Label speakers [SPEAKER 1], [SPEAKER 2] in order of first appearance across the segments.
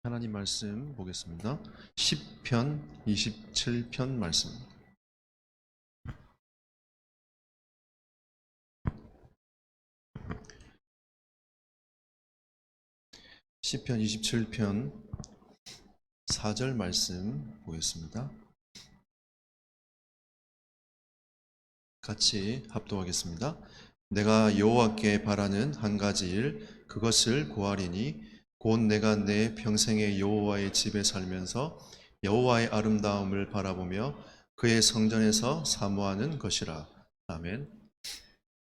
[SPEAKER 1] 하나님 말씀 보겠습니다. 시편 27편 말씀. 시편 27편 4절 말씀 보겠습니다. 같이 합독하겠습니다. 내가 여호와께 바라는 한 가지 일 그것을 구하리니 곧 내가 내 평생에 여호와의 집에 살면서 여호와의 아름다움을 바라보며 그의 성전에서 사모하는 것이라. 아멘.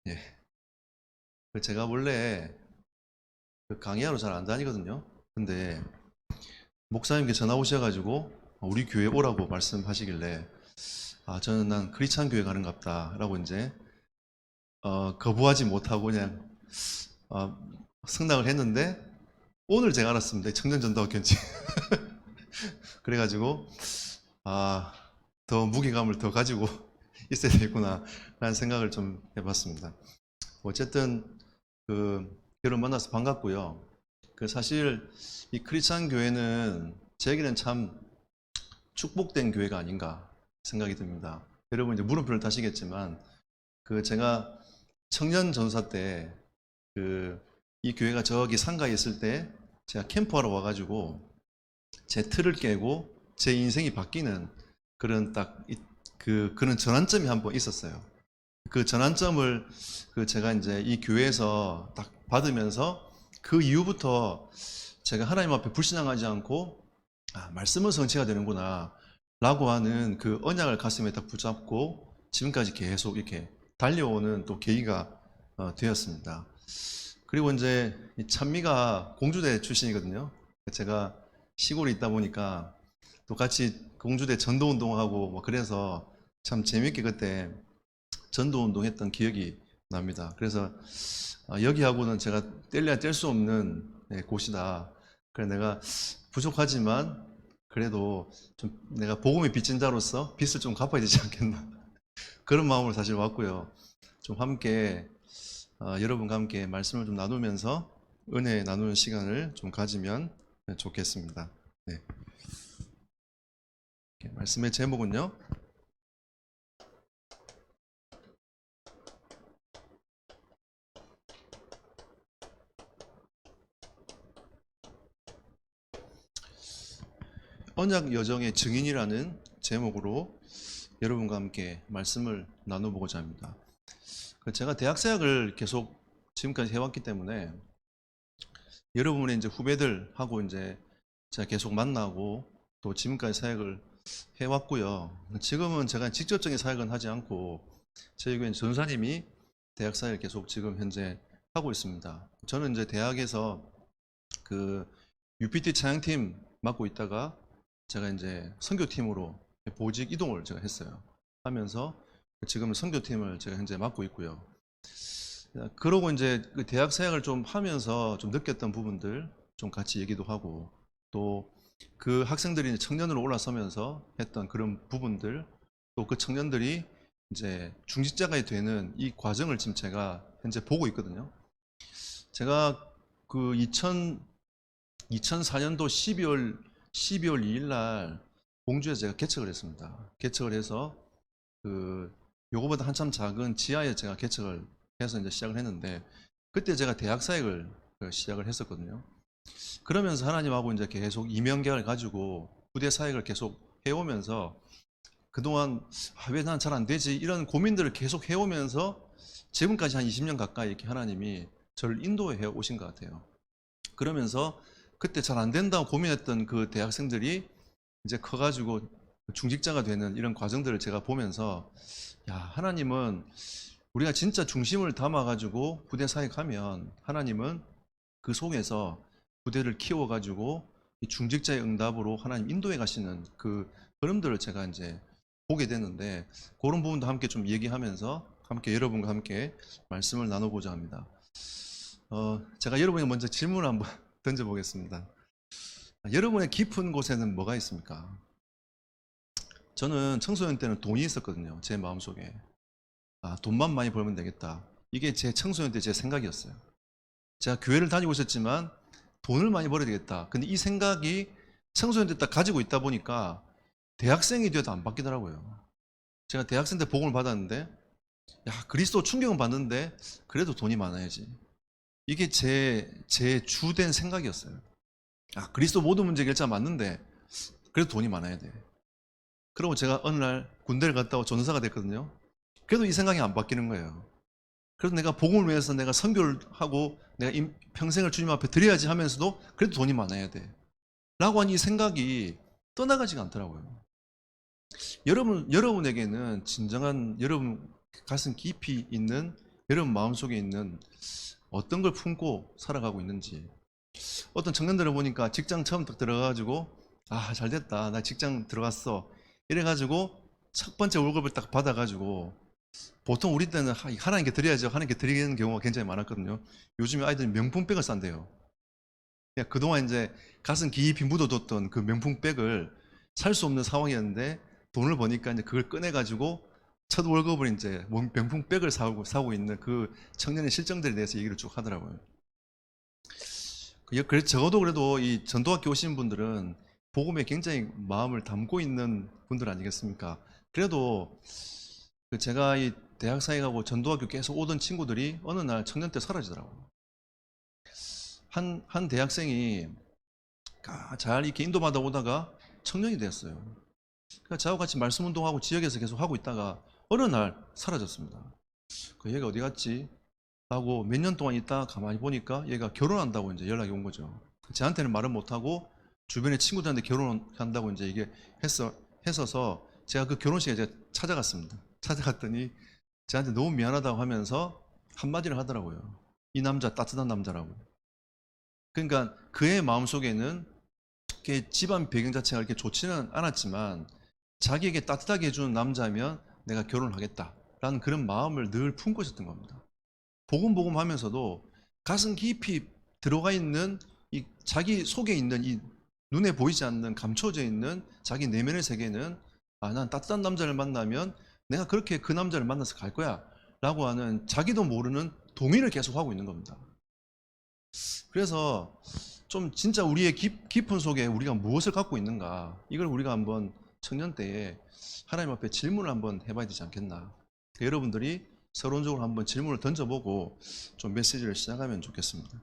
[SPEAKER 1] 예. 제가 원래 강의하러 잘 안 다니거든요. 근데 목사님께 전화 오셔가지고 우리 교회 오라고 말씀하시길래 저는 난 크리스찬 교회 가는갑다 라고 이제 거부하지 못하고 그냥 승낙을 했는데 오늘 제가 알았습니다. 청년전도학교인지. 그래가지고 더 무게감을 더 가지고 있어야 되겠구나 라는 생각을 좀 해봤습니다. 어쨌든 여러분 만나서 반갑고요. 사실 이 크리스찬 교회는 제게는 참 축복된 교회가 아닌가 생각이 듭니다. 여러분 이제 물음표를 타시겠지만 제가 청년 전사 때 이 교회가 저기 상가에 있을 때 제가 캠프하러 와가지고 제 틀을 깨고 제 인생이 바뀌는 그런 그런 전환점이 한번 있었어요. 그 전환점을 제가 이제 이 교회에서 딱 받으면서 그 이후부터 제가 하나님 앞에 불신앙하지 않고 말씀은 성취가 되는구나 라고 하는 그 언약을 가슴에 딱 붙잡고 지금까지 계속 이렇게 달려오는 또 계기가 되었습니다. 그리고 이제 찬미가 공주대 출신이거든요. 제가 시골에 있다 보니까 또 같이 공주대 전도운동하고 그래서 참 재밌게 그때 전도운동 했던 기억이 납니다. 그래서 여기하고는 제가 뗄래야 뗄 수 없는 곳이다. 그래 내가 부족하지만 그래도 좀 내가 복음의 빚진 자로서 빚을 좀 갚아야 되지 않겠나 그런 마음으로 사실 왔고요. 좀 함께 여러분과 함께 말씀을 좀 나누면서 은혜 나누는 시간을 좀 가지면 좋겠습니다. 네. 말씀의 제목은요. 언약 여정의 증인이라는 제목으로 여러분과 함께 말씀을 나눠보고자 합니다. 제가 대학 사역을 계속 지금까지 해왔기 때문에 여러분의 이제 후배들하고 이제 제가 계속 만나고 또 지금까지 사역을 해왔고요. 지금은 제가 직접적인 사역은 하지 않고 저희 교회 전사님이 대학 사역을 계속 지금 현재 하고 있습니다. 저는 이제 대학에서 UPT 찬양팀 맡고 있다가 제가 이제 선교팀으로 보직 이동을 제가 했어요. 하면서 지금은 선교팀을 제가 현재 맡고 있고요. 그러고 이제 대학 사역을 좀 하면서 좀 느꼈던 부분들 좀 같이 얘기도 하고 또 그 학생들이 청년으로 올라서면서 했던 그런 부분들 또 그 청년들이 이제 중직자가 되는 이 과정을 지금 제가 현재 보고 있거든요. 제가 2004년도 12월 2일 날 공주에서 제가 개척을 했습니다. 개척을 해서 요거보다 한참 작은 지하에 제가 개척을 해서 이제 시작을 했는데 그때 제가 대학 사역을 시작을 했었거든요. 그러면서 하나님하고 이제 계속 이명계를 가지고 부대 사역을 계속 해오면서 그동안 왜 난 잘 안 되지 이런 고민들을 계속 해오면서 지금까지 한 20년 가까이 이렇게 하나님이 저를 인도해 오신 것 같아요. 그러면서 그때 잘 안 된다고 고민했던 그 대학생들이 이제 커가지고 중직자가 되는 이런 과정들을 제가 보면서 하나님은 우리가 진짜 중심을 담아가지고 부대 사역하면 하나님은 그 속에서 부대를 키워가지고 이 중직자의 응답으로 하나님 인도해 가시는 그 흐름들을 제가 이제 보게 됐는데 그런 부분도 함께 좀 얘기하면서 함께 여러분과 함께 말씀을 나눠보자 합니다. 제가 여러분에게 먼저 질문을 한번 던져보겠습니다. 여러분의 깊은 곳에는 뭐가 있습니까? 저는 청소년 때는 돈이 있었거든요. 제 마음속에. 돈만 많이 벌면 되겠다. 이게 제 청소년 때 제 생각이었어요. 제가 교회를 다니고 있었지만 돈을 많이 벌어야 되겠다. 근데 이 생각이 청소년 때 딱 가지고 있다 보니까 대학생이 돼도 안 바뀌더라고요. 제가 대학생 때 복음을 받았는데, 야, 그리스도 충격은 받는데 그래도 돈이 많아야지. 이게 제 주된 생각이었어요. 아, 그리스도 모든 문제 결자 맞는데 그래도 돈이 많아야 돼. 그리고 제가 어느 날 군대를 갔다 오고 전도사가 됐거든요. 그래도 이 생각이 안 바뀌는 거예요. 그래서 내가 복음을 위해서 내가 선교를 하고 내가 평생을 주님 앞에 드려야지 하면서도 그래도 돈이 많아야 돼. 라고 한 이 생각이 떠나가지가 않더라고요. 여러분에게는 진정한 여러분 가슴 깊이 있는 여러분 마음속에 있는 어떤 걸 품고 살아가고 있는지. 어떤 청년들을 보니까 직장 처음 딱 들어가가지고 아, 잘 됐다. 나 직장 들어갔어. 이래가지고 첫 번째 월급을 딱 받아가지고 보통 우리 때는 하나님께 드려야죠. 하나님께 드리는 경우가 굉장히 많았거든요. 요즘에 아이들이 명품백을 싼대요. 그동안 이제 가슴 깊이 묻어뒀던 그 명품백을 살 수 없는 상황이었는데 돈을 버니까 이제 그걸 꺼내가지고 첫 월급을 이제 명품백을 사고 있는 그 청년의 실정들에 대해서 얘기를 쭉 하더라고요. 그래서 적어도 그래도 이 전도학교 오신 분들은 복음에 굉장히 마음을 담고 있는 분들 아니겠습니까? 그래도 제가 이 대학 사역하고 전도학교 계속 오던 친구들이 어느 날 청년 때 사라지더라고요. 한 대학생이 잘 이렇게 인도받아 오다가 청년이 됐어요. 그러니까 저하고 같이 말씀 운동하고 지역에서 계속 하고 있다가 어느 날 사라졌습니다. 얘가 어디 갔지? 하고 몇 년 동안 있다가 가만히 보니까 얘가 결혼한다고 이제 연락이 온 거죠. 저한테는 말은 못하고 주변의 친구들한테 결혼한다고 이제 이게 했어서 제가 그 결혼식에 제가 찾아갔습니다. 찾아갔더니 저한테 너무 미안하다고 하면서 한마디를 하더라고요. 이 남자 따뜻한 남자라고. 그러니까 그의 마음속에는 집안 배경 자체가 이렇게 좋지는 않았지만 자기에게 따뜻하게 해주는 남자면 내가 결혼을 하겠다라는 그런 마음을 늘 품고 있었던 겁니다. 복음 하면서도 가슴 깊이 들어가 있는 이 자기 속에 있는 이 눈에 보이지 않는 감춰져 있는 자기 내면의 세계는 난 따뜻한 남자를 만나면 내가 그렇게 그 남자를 만나서 갈 거야 라고 하는 자기도 모르는 동의를 계속 하고 있는 겁니다. 그래서 좀 진짜 우리의 깊은 속에 우리가 무엇을 갖고 있는가, 이걸 우리가 한번 청년 때에 하나님 앞에 질문을 한번 해봐야 되지 않겠나. 그러니까 여러분들이 서론적으로 한번 질문을 던져보고 좀 메시지를 시작하면 좋겠습니다.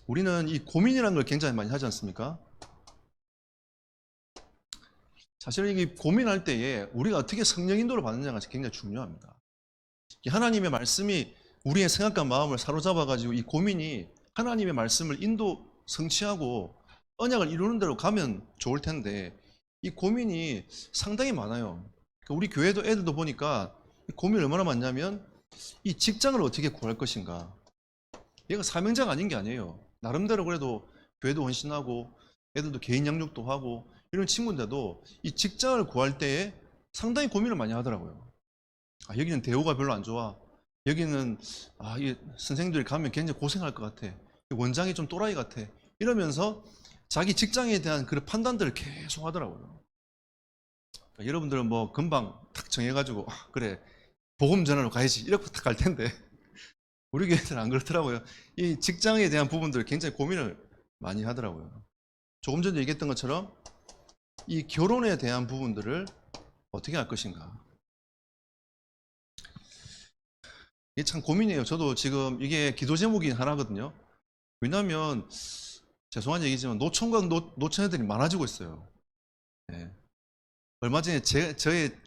[SPEAKER 1] 우리는 이 고민이라는 걸 굉장히 많이 하지 않습니까? 사실 이 고민할 때에 우리가 어떻게 성령 인도를 받느냐가 굉장히 중요합니다. 하나님의 말씀이 우리의 생각과 마음을 사로잡아가지고 이 고민이 하나님의 말씀을 성취하고 언약을 이루는 대로 가면 좋을 텐데 이 고민이 상당히 많아요. 우리 교회도 애들도 보니까 고민이 얼마나 많냐면 이 직장을 어떻게 구할 것인가. 얘가 사명자가 아닌 게 아니에요. 나름대로 그래도 교회도 헌신하고 애들도 개인 양육도 하고 이런 친구인데도 이 직장을 구할 때에 상당히 고민을 많이 하더라고요. 여기는 대우가 별로 안 좋아. 여기는 이 선생님들이 가면 굉장히 고생할 것 같아. 원장이 좀 또라이 같아. 이러면서 자기 직장에 대한 그런 판단들을 계속 하더라고요. 그러니까 여러분들은 뭐 금방 탁 정해가지고 그래 복음 전하러 가야지 이렇게 딱 갈 텐데 우리 교회들은 안 그렇더라고요. 이 직장에 대한 부분들을 굉장히 고민을 많이 하더라고요. 조금 전에 얘기했던 것처럼 이 결혼에 대한 부분들을 어떻게 할 것인가. 이게 참 고민이에요. 저도 지금 이게 기도 제목이 하나거든요. 왜냐하면 죄송한 얘기지만 노총각 노처 애들이 많아지고 있어요. 네. 얼마 전에 저의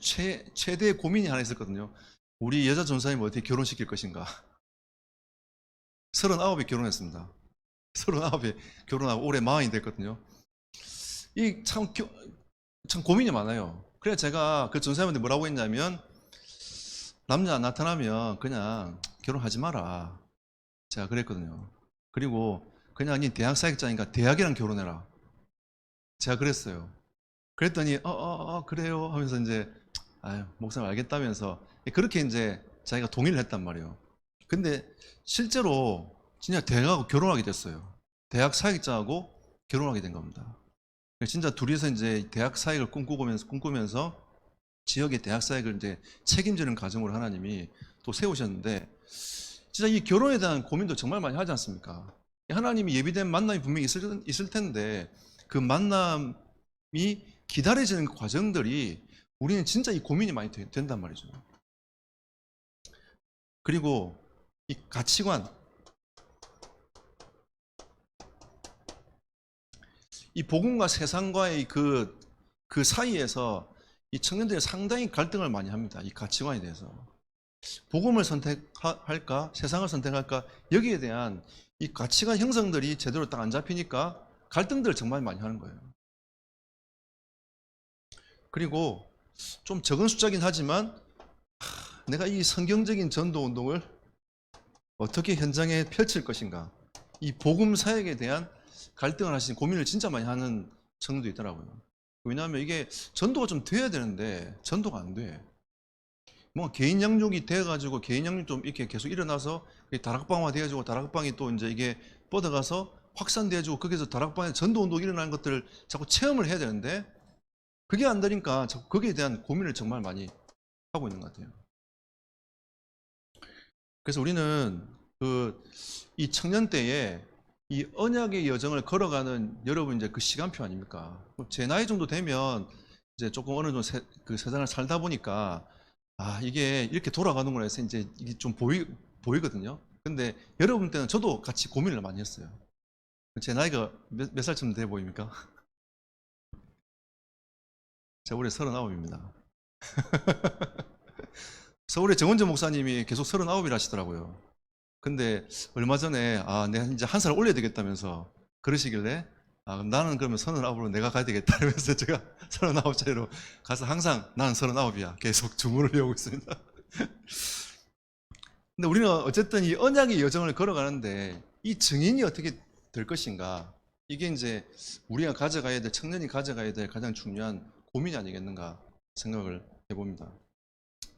[SPEAKER 1] 최대의 고민이 하나 있었거든요. 우리 여자 전사님을 어떻게 결혼시킬 것인가. 39에 결혼했습니다. 39에 결혼하고 올해 40이 됐거든요. 이 참 고민이 많아요. 그래서 제가 그 전사님한테 뭐라고 했냐면 남자 나타나면 그냥 결혼하지 마라. 제가 그랬거든요. 그리고 그냥 니 대학 사역자니까 대학이랑 결혼해라. 제가 그랬어요. 그랬더니 그래요 하면서 이제 목사님 알겠다면서 그렇게 이제 자기가 동의를 했단 말이에요. 근데 실제로 진짜 대학하고 결혼하게 됐어요. 대학 사역자하고 결혼하게 된 겁니다. 진짜 둘이서 이제 대학 사역을 꿈꾸면서 지역의 대학 사역을 이제 책임지는 가정으로 하나님이 또 세우셨는데 진짜 이 결혼에 대한 고민도 정말 많이 하지 않습니까? 하나님이 예비된 만남이 분명히 있을 텐데 그 만남이 기다려지는 과정들이 우리는 진짜 이 고민이 많이 된단 말이죠. 그리고 이 가치관, 이 복음과 세상과의 그 사이에서 이 청년들이 상당히 갈등을 많이 합니다. 이 가치관에 대해서. 복음을 선택할까? 세상을 선택할까? 여기에 대한 이 가치관 형성들이 제대로 딱 안 잡히니까 갈등들을 정말 많이 하는 거예요. 그리고 좀 적은 숫자긴 하지만 내가 이 성경적인 전도 운동을 어떻게 현장에 펼칠 것인가, 이 복음 사역에 대한 갈등을 하시는 고민을 진짜 많이 하는 청년도 있더라고요. 왜냐하면 이게 전도가 좀 돼야 되는데 전도가 안 돼. 뭐 개인 양육이 돼가지고 개인 양육 좀 이렇게 계속 일어나서 다락방화 돼가지고 다락방이 또 이제 이게 뻗어가서 확산돼가지고 거기서 다락방에 전도 운동이 일어나는 것들을 자꾸 체험을 해야 되는데 그게 안 되니까 자꾸 거기에 대한 고민을 정말 많이 하고 있는 것 같아요. 그래서 우리는 이 청년 때에 이 언약의 여정을 걸어가는 여러분 이제 그 시간표 아닙니까? 제 나이 정도 되면 이제 조금 어느 정도 그 세상을 살다 보니까 이게 이렇게 돌아가는구나 해서 이제 이게 좀 보이거든요. 근데 여러분 때는 저도 같이 고민을 많이 했어요. 제 나이가 몇 살쯤 돼 보입니까? 제가 올해 39입니다. 서울의 정원재 목사님이 계속 39이라 하시더라고요. 근데 얼마 전에 내가 이제 한 살 올려야 되겠다면서 그러시길래 그럼 나는 그러면 39으로 내가 가야 되겠다 이러면서 제가 39살로 가서 항상 나는 39이야 계속 주문을 외우고 있습니다. 근데 우리는 어쨌든 이 언약의 여정을 걸어가는데 이 증인이 어떻게 될 것인가, 이게 이제 우리가 가져가야 될, 청년이 가져가야 될 가장 중요한 고민이 아니겠는가 생각을 해봅니다.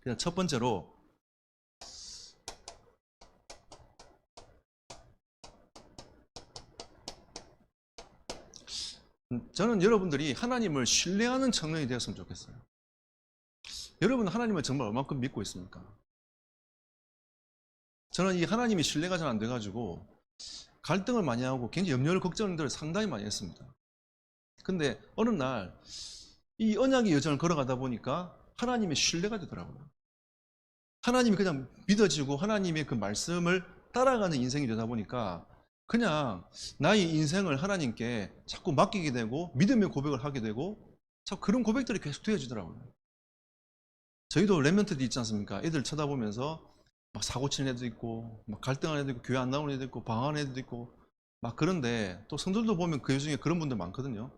[SPEAKER 1] 그냥 첫 번째로 저는 여러분들이 하나님을 신뢰하는 청년이 되었으면 좋겠어요. 여러분 하나님을 정말 얼마큼 믿고 있습니까? 저는 이 하나님이 신뢰가 잘 안 돼가지고 갈등을 많이 하고 굉장히 염려를 걱정을 상당히 많이 했습니다. 근데 어느 날 이 언약의 여정을 걸어가다 보니까 하나님의 신뢰가 되더라고요. 하나님이 그냥 믿어지고 하나님의 그 말씀을 따라가는 인생이 되다 보니까 그냥 나의 인생을 하나님께 자꾸 맡기게 되고 믿음의 고백을 하게 되고 자꾸 그런 고백들이 계속 되어지더라고요. 저희도 랩런트들이 있지 않습니까? 애들 쳐다보면서 막 사고 치는 애도 있고 막 갈등하는 애도 있고 교회 안 나오는 애도 있고 방황하는 애도 있고 막 그런데 또 성도들도 보면 그 중에 그런 분들 많거든요.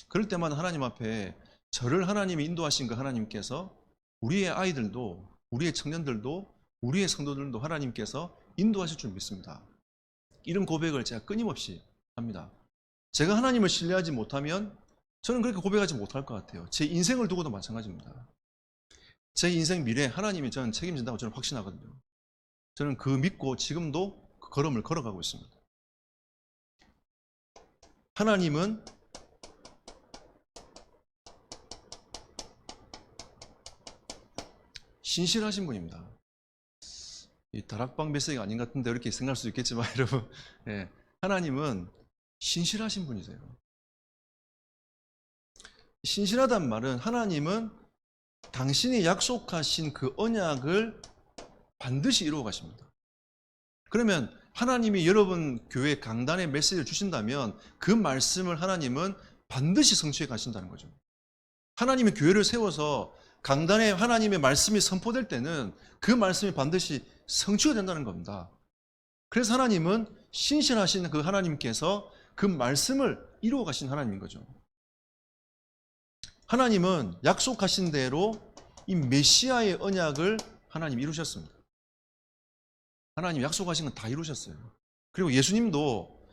[SPEAKER 1] 그럴 때마다 하나님 앞에 저를 하나님이 인도하신 그 하나님께서 우리의 아이들도 우리의 청년들도 우리의 성도들도 하나님께서 인도하실 줄 믿습니다. 이런 고백을 제가 끊임없이 합니다. 제가 하나님을 신뢰하지 못하면 저는 그렇게 고백하지 못할 것 같아요. 제 인생을 두고도 마찬가지입니다. 제 인생 미래 하나님이 저는 책임진다고 저는 확신하거든요. 저는 그 믿고 지금도 그 걸음을 걸어가고 있습니다. 하나님은 신실하신 분입니다. 이 다락방 메시지가 아닌 것 같은데 이렇게 생각할 수도 있겠지만 여러분, 하나님은 신실하신 분이세요. 신실하단 말은 하나님은 당신이 약속하신 그 언약을 반드시 이루어 가십니다. 그러면 하나님이 여러분 교회 강단에 메시지를 주신다면 그 말씀을 하나님은 반드시 성취해 가신다는 거죠. 하나님이 교회를 세워서 강단에 하나님의 말씀이 선포될 때는 그 말씀이 반드시 성취가 된다는 겁니다. 그래서 하나님은 신실하신 그 하나님께서 그 말씀을 이루어 가신 하나님인 거죠. 하나님은 약속하신 대로 이 메시아의 언약을 하나님 이루셨습니다. 하나님 약속하신 건 다 이루셨어요. 그리고 예수님도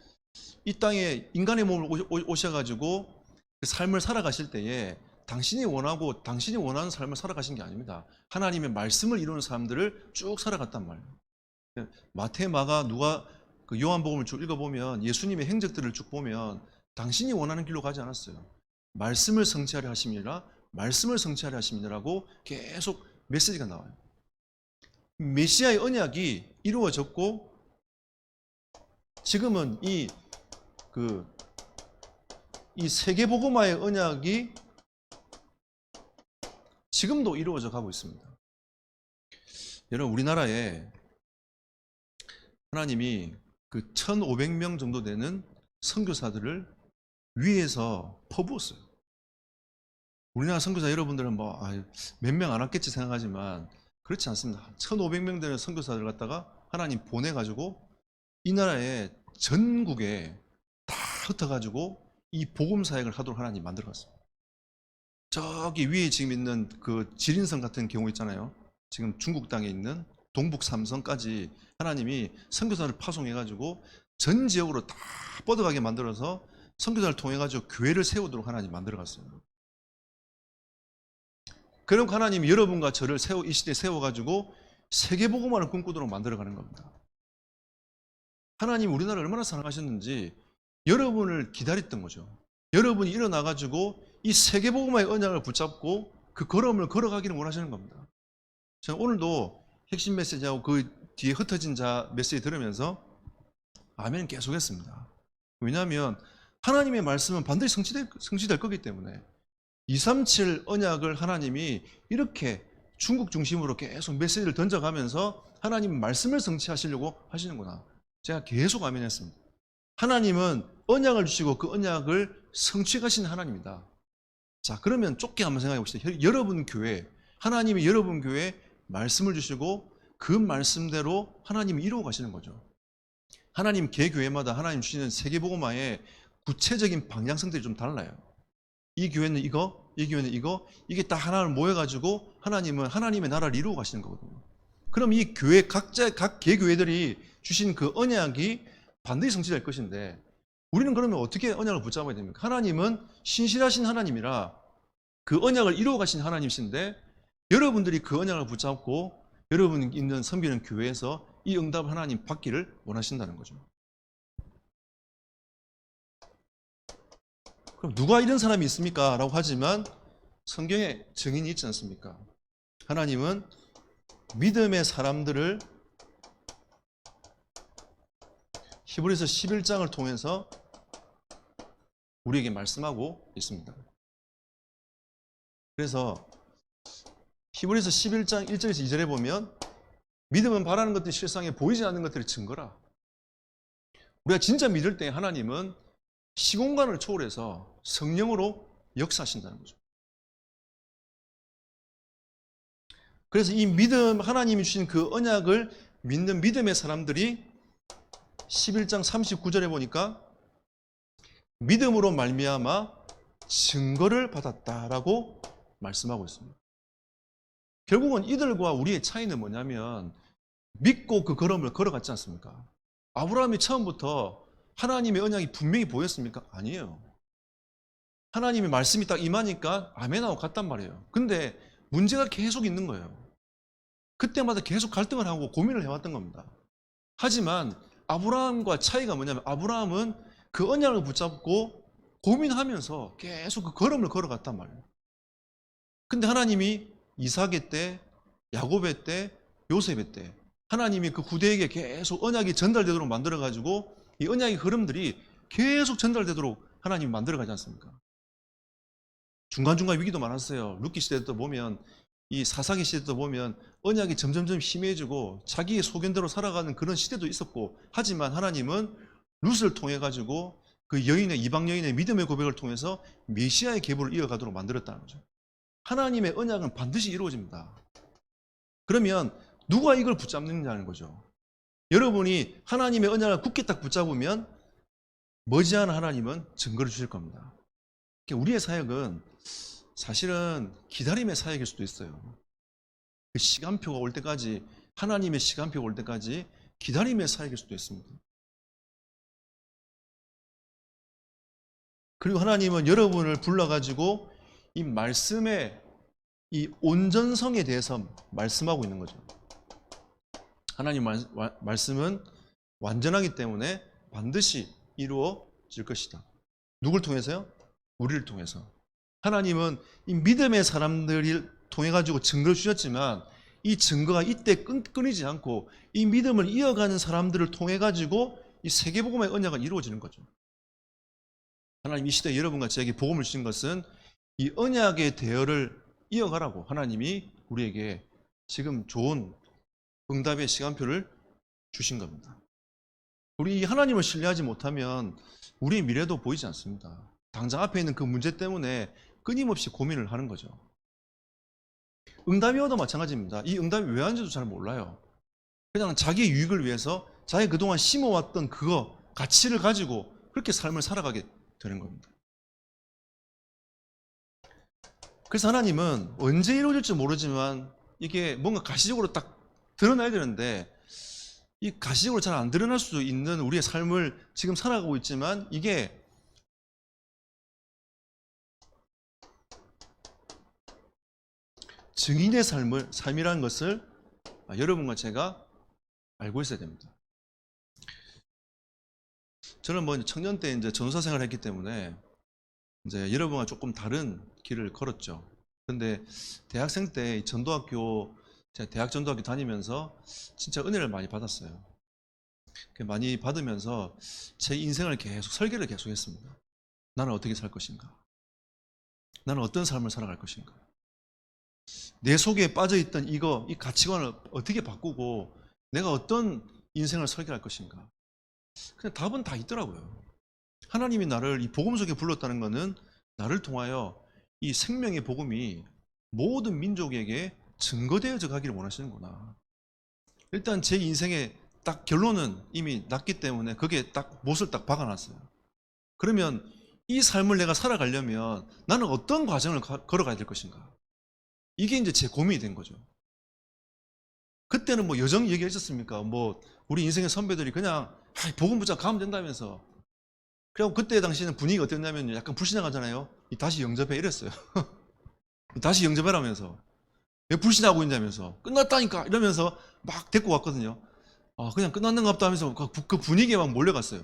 [SPEAKER 1] 이 땅에 인간의 몸을 오셔가지고 그 삶을 살아가실 때에 당신이 원하고 당신이 원하는 삶을 살아가신 게 아닙니다. 하나님의 말씀을 이루는 사람들을 쭉 살아갔단 말이에요. 마태, 마가, 누가 그 요한복음을 쭉 읽어보면 예수님의 행적들을 쭉 보면 당신이 원하는 길로 가지 않았어요. 말씀을 성취하려 하심이라, 말씀을 성취하려 하심이라고 계속 메시지가 나와요. 메시아의 언약이 이루어졌고 지금은 이 세계복음화의 언약이 지금도 이루어져 가고 있습니다. 여러분, 우리나라에 하나님이 그 1,500명 정도 되는 선교사들을 위에서 퍼부었어요. 우리나라 선교사 여러분들은 뭐 몇 명 안 왔겠지 생각하지만 그렇지 않습니다. 1,500명 되는 선교사들 갖다가 하나님 보내가지고 이 나라의 전국에 다 흩어가지고 이 복음 사역을 하도록 하나님 만들어갔습니다. 저기 위에 지금 있는 그 지린성 같은 경우 있잖아요. 지금 중국 땅에 있는 동북 삼성까지 하나님이 선교사를 파송해가지고 전 지역으로 다 뻗어가게 만들어서 선교사를 통해가지고 교회를 세우도록 하나님 만들어갔어요. 그럼 하나님이 여러분과 저를 이 시대에 세워가지고 세계복음화를 꿈꾸도록 만들어가는 겁니다. 하나님 우리나라를 얼마나 사랑하셨는지 여러분을 기다렸던 거죠. 여러분이 일어나가지고 이 세계복음화의 언약을 붙잡고 그 걸음을 걸어가기를 원하시는 겁니다. 저는 오늘도 핵심 메시지하고 그 뒤에 흩어진 자 메시지 들으면서 아멘 계속 했습니다. 왜냐하면 하나님의 말씀은 반드시 성취될 거기 때문에 237 언약을 하나님이 이렇게 중국 중심으로 계속 메시지를 던져가면서 하나님 말씀을 성취하시려고 하시는구나. 제가 계속 아멘 했습니다. 하나님은 언약을 주시고 그 언약을 성취하신 하나님이다. 자, 그러면 좁게 한번 생각해 봅시다. 여러분 교회, 하나님이 여러분 교회에 말씀을 주시고 그 말씀대로 하나님이 이루어 가시는 거죠. 하나님 개교회마다 하나님 주시는 세계복음화의 구체적인 방향성들이 좀 달라요. 이 교회는 이거, 이 교회는 이거, 이게 딱 하나를 모여가지고 하나님은 하나님의 나라를 이루어 가시는 거거든요. 그럼 이 교회 각 개교회들이 주신 그 언약이 반드시 성취될 것인데 우리는 그러면 어떻게 언약을 붙잡아야 됩니까? 하나님은 신실하신 하나님이라 그 언약을 이루어 가신 하나님이신데 여러분들이 그 언약을 붙잡고 여러분 있는 섬기는 교회에서 이 응답을 하나님 받기를 원하신다는 거죠. 그럼 누가 이런 사람이 있습니까? 라고 하지만 성경에 증인이 있지 않습니까? 하나님은 믿음의 사람들을 히브리서 11장을 통해서 우리에게 말씀하고 있습니다. 그래서 히브리서 11장 1절에서 2절에 보면 믿음은 바라는 것들이 실상에 보이지 않는 것들의 증거라. 우리가 진짜 믿을 때 하나님은 시공간을 초월해서 성령으로 역사하신다는 거죠. 그래서 이 믿음, 하나님이 주신 그 언약을 믿는 믿음의 사람들이 11장 39절에 보니까 믿음으로 말미암아 증거를 받았다라고 말씀하고 있습니다. 결국은 이들과 우리의 차이는 뭐냐면 믿고 그 걸음을 걸어갔지 않습니까? 아브라함이 처음부터 하나님의 언약이 분명히 보였습니까? 아니에요. 하나님의 말씀이 딱 임하니까 아멘하고 갔단 말이에요. 근데 문제가 계속 있는 거예요. 그때마다 계속 갈등을 하고 고민을 해왔던 겁니다. 하지만 아브라함과 차이가 뭐냐면 아브라함은 그 언약을 붙잡고 고민하면서 계속 그 걸음을 걸어갔단 말이에요. 근데 하나님이 이삭의 때, 야곱의 때, 요셉의 때 하나님이 그 후대에게 계속 언약이 전달되도록 만들어가지고 이 언약의 흐름들이 계속 전달되도록 하나님이 만들어가지 않습니까? 중간중간 위기도 많았어요. 룻기 시대도 보면 이 사사기 시대도 보면 언약이 점점점 심해지고 자기의 소견대로 살아가는 그런 시대도 있었고 하지만 하나님은 룻을 통해 가지고 그 여인의 이방 여인의 믿음의 고백을 통해서 메시아의 계보를 이어가도록 만들었다는 거죠. 하나님의 언약은 반드시 이루어집니다. 그러면 누가 이걸 붙잡느냐는 거죠. 여러분이 하나님의 언약을 굳게 딱 붙잡으면 머지않아 하나님은 증거를 주실 겁니다. 우리의 사역은 사실은 기다림의 사역일 수도 있어요. 그 시간표가 올 때까지, 하나님의 시간표가 올 때까지 기다림의 사역일 수도 있습니다. 그리고 하나님은 여러분을 불러가지고 이 말씀의 이 온전성에 대해서 말씀하고 있는 거죠. 하나님 말씀은 완전하기 때문에 반드시 이루어질 것이다. 누굴 통해서요? 우리를 통해서. 하나님은 이 믿음의 사람들을 통해 가지고 증거를 주셨지만 이 증거가 이때 끊이지 않고 이 믿음을 이어가는 사람들을 통해 가지고 이 세계복음의 언약은 이루어지는 거죠. 하나님 이 시대에 여러분과 저에게 복음을 주신 것은 이 언약의 대열을 이어가라고 하나님이 우리에게 지금 좋은 응답의 시간표를 주신 겁니다. 우리 하나님을 신뢰하지 못하면 우리의 미래도 보이지 않습니다. 당장 앞에 있는 그 문제 때문에 끊임없이 고민을 하는 거죠. 응답이 와도 마찬가지입니다. 이 응답이 왜 왔는지도 잘 몰라요. 그냥 자기의 유익을 위해서 자기 그동안 심어왔던 그거 가치를 가지고 그렇게 삶을 살아가게 되는 겁니다. 그래서 하나님은 언제 이루어질지 모르지만 이게 뭔가 가시적으로 딱 드러나야 되는데 이 가시적으로 잘 안 드러날 수도 있는 우리의 삶을 지금 살아가고 있지만 이게 증인의 삶이라는 것을 여러분과 제가 알고 있어야 됩니다. 저는 뭐 청년 때 이제 전도사 생활을 했기 때문에 이제 여러분과 조금 다른 길을 걸었죠. 근데 대학생 때 제가 대학 전도학교 다니면서 진짜 은혜를 많이 받았어요. 많이 받으면서 제 인생을 계속 설계를 계속 했습니다. 나는 어떻게 살 것인가? 나는 어떤 삶을 살아갈 것인가? 내 속에 빠져있던 이 가치관을 어떻게 바꾸고 내가 어떤 인생을 설계할 것인가? 그냥 답은 다 있더라고요. 하나님이 나를 이 복음 속에 불렀다는 것은 나를 통하여 이 생명의 복음이 모든 민족에게 증거되어져 가기를 원하시는구나. 일단 제 인생의 딱 결론은 이미 났기 때문에 거기에 딱 못을 딱 박아놨어요. 그러면 이 삶을 내가 살아가려면 나는 어떤 과정을 걸어가야 될 것인가? 이게 이제 제 고민이 된 거죠. 그때는 뭐 여정 얘기했었습니까? 뭐 우리 인생의 선배들이 그냥 복음 붙잡고 가면 된다면서. 그리고 그때 당시에는 분위기가 어땠냐면 약간 불신앙하잖아요. 다시 영접해 이랬어요. 다시 영접해라면서. 왜 불신하고 있냐면서. 끝났다니까 이러면서 막 데리고 왔거든요. 그냥 끝났는 것 같다 하면서 그 분위기에 막 몰려갔어요.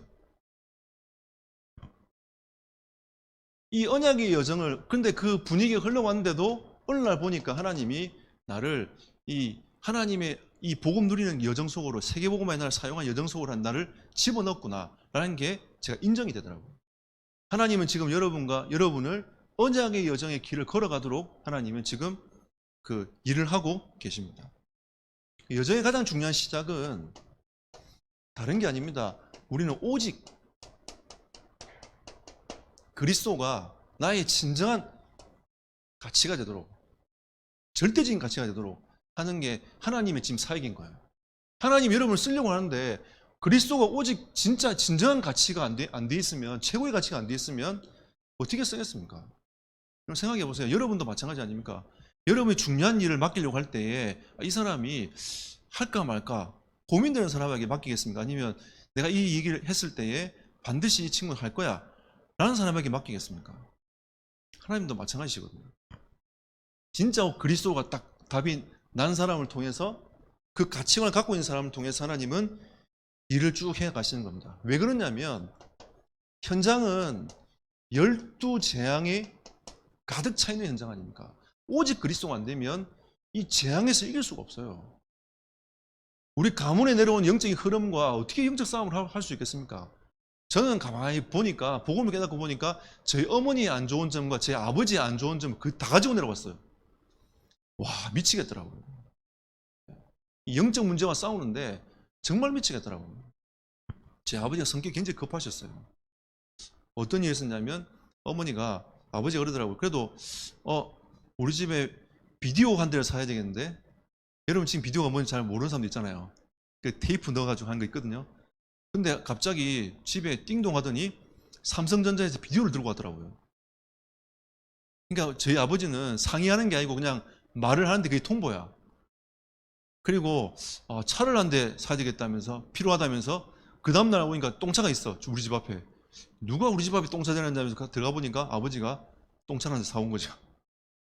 [SPEAKER 1] 이 언약의 여정을, 근데 그 분위기가 흘러왔는데도 어느 날 보니까 하나님이 나를 하나님의 이 복음 누리는 여정 속으로, 세계복음의 나를 사용한 여정 속으로 한 나를 집어넣었구나 라는 게 제가 인정이 되더라고요. 하나님은 지금 여러분을 언약의 여정의 길을 걸어가도록 하나님은 지금 그 일을 하고 계십니다. 여정의 가장 중요한 시작은 다른 게 아닙니다. 우리는 오직 그리스도가 나의 진정한 가치가 되도록, 절대적인 가치가 되도록 하는 게 하나님의 지금 사역인 거예요. 하나님 여러분을 쓰려고 하는데 그리스도가 오직 진짜 진정한 가치가 안 돼 있으면, 최고의 가치가 안 돼 있으면 어떻게 쓰겠습니까? 그럼 생각해 보세요. 여러분도 마찬가지 아닙니까? 여러분이 중요한 일을 맡기려고 할 때에 이 사람이 할까 말까 고민되는 사람에게 맡기겠습니까? 아니면 내가 이 얘기를 했을 때에 반드시 이 친구는 할 거야 라는 사람에게 맡기겠습니까? 하나님도 마찬가지시거든요. 진짜 그리스도가 딱 답이 난 사람을 통해서, 그 가치관을 갖고 있는 사람을 통해서 하나님은 일을 쭉 해 가시는 겁니다. 왜 그러냐면 현장은 12재앙이 가득 차 있는 현장 아닙니까? 오직 그리스도가 안 되면 이 재앙에서 이길 수가 없어요. 우리 가문에 내려온 영적인 흐름과 어떻게 영적 싸움을 할 수 있겠습니까? 저는 가만히 보니까, 복음을 깨닫고 보니까 저희 어머니의 안 좋은 점과 제 아버지의 안 좋은 점 다 가지고 내려왔어요. 와, 미치겠더라고요. 영적 문제와 싸우는데 정말 미치겠더라고요. 제 아버지가 성격이 굉장히 급하셨어요. 어떤 일이 있었냐면 어머니가, 아버지가 그러더라고요. 그래도 우리 집에 비디오 한 대를 사야 되겠는데, 여러분 지금 비디오가 뭔지 잘 모르는 사람도 있잖아요. 그 테이프 넣어가지고 한 거 있거든요. 근데 갑자기 집에 띵동 하더니 삼성전자에서 비디오를 들고 왔더라고요. 그러니까 저희 아버지는 상의하는 게 아니고 그냥 말을 하는데 그게 통보야. 그리고 차를 한 대 사야 되겠다면서, 필요하다면서, 그 다음날 오니까 똥차가 있어, 우리 집 앞에. 누가 우리 집 앞에 똥차 대는다면서 들어가 보니까 아버지가 똥차를 한 대 사온 거죠.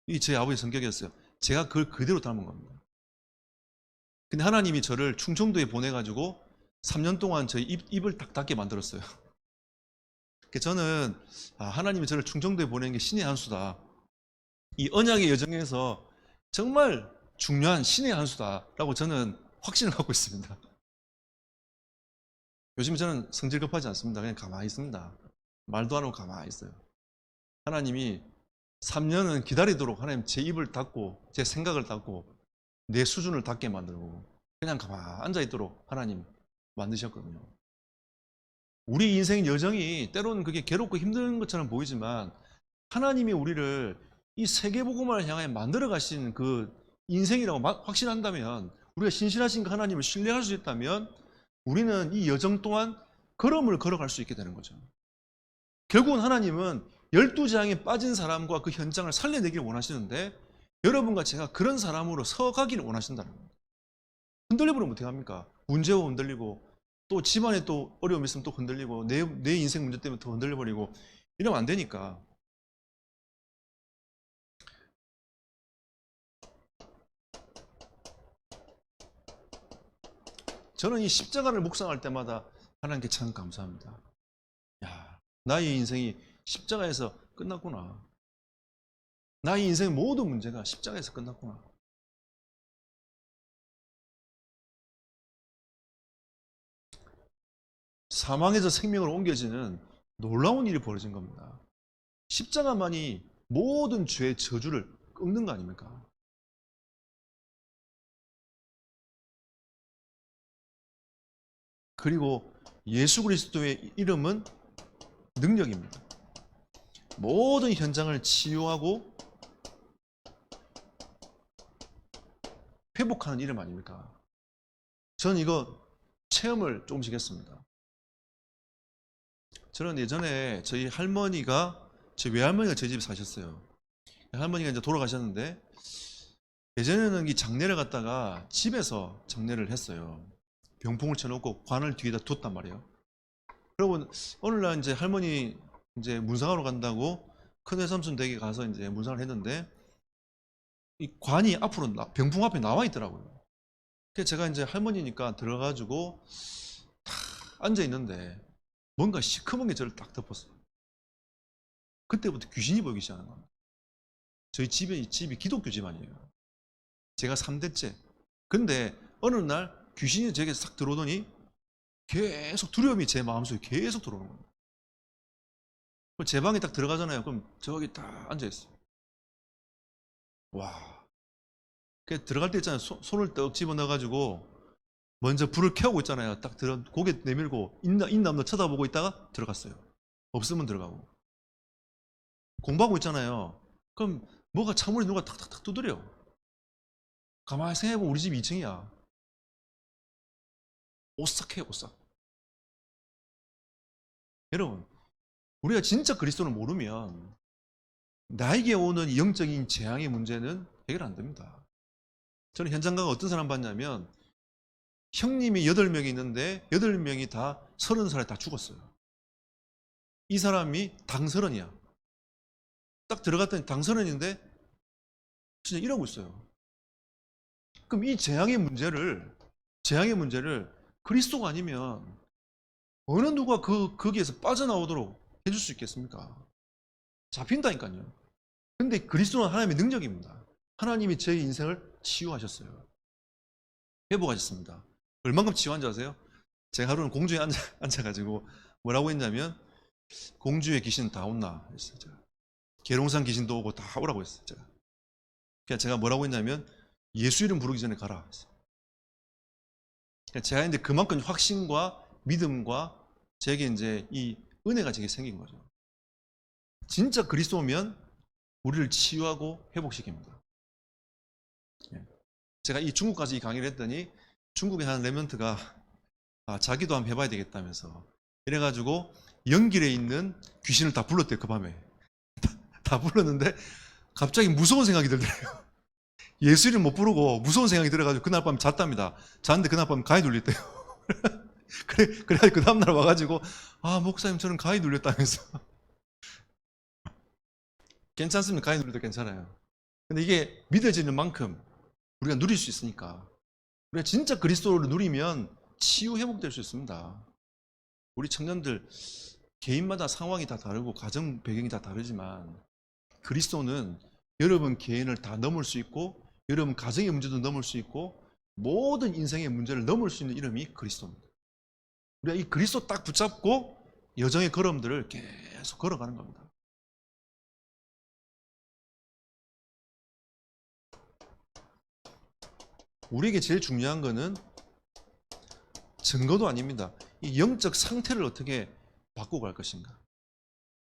[SPEAKER 1] 이게 제 아버지 성격이었어요. 제가 그걸 그대로 닮은 겁니다. 근데 하나님이 저를 충청도에 보내가지고 3년 동안 저희 입을 딱 닫게 만들었어요. 저는 하나님이 저를 충청도에 보내는 게 신의 한 수다. 이 언약의 여정에서 정말 중요한 신의 한 수다라고 저는 확신을 갖고 있습니다. 요즘 저는 성질 급하지 않습니다. 그냥 가만히 있습니다. 말도 안 하고 가만히 있어요. 하나님이 3년은 기다리도록 하나님 제 입을 닫고 제 생각을 닫고 내 수준을 닫게 만들고 그냥 가만히 앉아있도록 하나님 만드셨거든요. 우리 인생 여정이 때로는 그게 괴롭고 힘든 것처럼 보이지만 하나님이 우리를 이 세계복음을 향해 만들어 가신 그 인생이라고 확신한다면, 우리가 신실하신 그 하나님을 신뢰할 수 있다면 우리는 이 여정 동안 걸음을 걸어갈 수 있게 되는 거죠. 결국은 하나님은 12재앙에 빠진 사람과 그 현장을 살려내기를 원하시는데 여러분과 제가 그런 사람으로 서가기를 원하신다는 겁니다. 흔들려버리면 어떻게 합니까? 문제와 흔들리고 또 집안에 또 어려움이 있으면 또 흔들리고 내 인생 문제 때문에 더 흔들려버리고 이러면 안 되니까. 저는 이 십자가를 묵상할 때마다 하나님께 참 감사합니다. 야, 나의 인생이 십자가에서 끝났구나. 나의 인생의 모든 문제가 십자가에서 끝났구나. 사망에서 생명으로 옮겨지는 놀라운 일이 벌어진 겁니다. 십자가만이 모든 죄의 저주를 꺾는 거 아닙니까? 그리고 예수 그리스도의 이름은 능력입니다. 모든 현장을 치유하고 회복하는 이름 아닙니까? 저는 이거 체험을 조금씩 했습니다. 저는 예전에 저희 할머니가, 저희 외할머니가 저희 집에 사셨어요. 할머니가 이제 돌아가셨는데 예전에는 이 장례를 갖다가 집에서 장례를 했어요. 병풍을 쳐놓고 관을 뒤에다 뒀단 말이에요. 그러고 어느 날 이제 할머니 이제 문상하러 간다고 큰 외삼촌 댁에 가서 이제 문상을 했는데 이 관이 앞으로 병풍 앞에 나와 있더라고요. 그래서 제가 이제 할머니니까 들어가지고 탁 앉아 있는데 뭔가 시커먼 게 저를 딱 덮었어요. 그때부터 귀신이 보이기 시작하는 겁니다. 저희 집이 기독교 집안이에요. 제가 3대째. 근데 어느 날 귀신이 제게 싹 들어오더니 계속 두려움이 제 마음속에 계속 들어오는 겁니다. 제 방에 딱 들어가잖아요. 그럼 저기 딱 앉아있어요. 와. 들어갈 때 있잖아요. 손을 떡 집어넣어가지고 먼저 불을 켜고 있잖아요. 딱 고개 내밀고 있나 없나 쳐다보고 있다가 들어갔어요. 없으면 들어가고. 공부하고 있잖아요. 그럼 뭐가 창문에 누가 탁탁탁 두드려. 가만히 생각해보면 우리 집 2층이야. 오싹해요, 오싹. 여러분, 우리가 진짜 그리스도를 모르면 나에게 오는 영적인 재앙의 문제는 해결 안 됩니다. 저는 현장 가서 어떤 사람 봤냐면 형님이 8명이 있는데 8명이 다 30살에 다 죽었어요. 이 사람이 당서른이야. 딱 들어갔더니 당서른인데 진짜 이러고 있어요. 그럼 이 재앙의 문제를 그리스도가 아니면 어느 누가 거기에서 빠져나오도록 해줄 수 있겠습니까? 잡힌다니까요. 근데 그리스도는 하나님의 능력입니다. 하나님이 제 인생을 치유하셨어요. 회복하셨습니다. 얼만큼 치유한지 아세요? 제가 하루는 공주에 앉아가지고 뭐라고 했냐면 공주의 귀신 다 온나 했어요. 제가. 계룡산 귀신도 오고 다 오라고 했어요. 제가 뭐라고 했냐면 예수 이름 부르기 전에 가라 했어요. 제가 이제 그만큼 확신과 믿음과 제게 이제 이 은혜가 제게 생긴 거죠. 진짜 그리스도면 우리를 치유하고 회복시킵니다. 제가 이 중국 가서 이 강의를 했더니 중국에 한 레멘트가 자기도 한번 해봐야 되겠다면서 이래가지고 연길에 있는 귀신을 다 불렀대요. 그 밤에 다 불렀는데 갑자기 무서운 생각이 들더래요. 예수 이름 못 부르고 무서운 생각이 들어가지고 그날 밤 잤답니다. 잤는데 그날 밤 가위 눌렸대요. 그래가지고 그 다음날 와가지고 목사님 저는 가위 눌렸다면서. 괜찮습니다. 가위 눌려도 괜찮아요. 근데 이게 믿어지는 만큼 우리가 누릴 수 있으니까 우리가 진짜 그리스도를 누리면 치유 회복될 수 있습니다. 우리 청년들 개인마다 상황이 다 다르고 가정 배경이 다 다르지만 그리스도는 여러분 개인을 다 넘을 수 있고 여러분 가정의 문제도 넘을 수 있고 모든 인생의 문제를 넘을 수 있는 이름이 그리스도입니다. 우리가 이 그리스도 딱 붙잡고 여정의 걸음들을 계속 걸어가는 겁니다. 우리에게 제일 중요한 거는 증거도 아닙니다. 이 영적 상태를 어떻게 바꾸고 갈 것인가.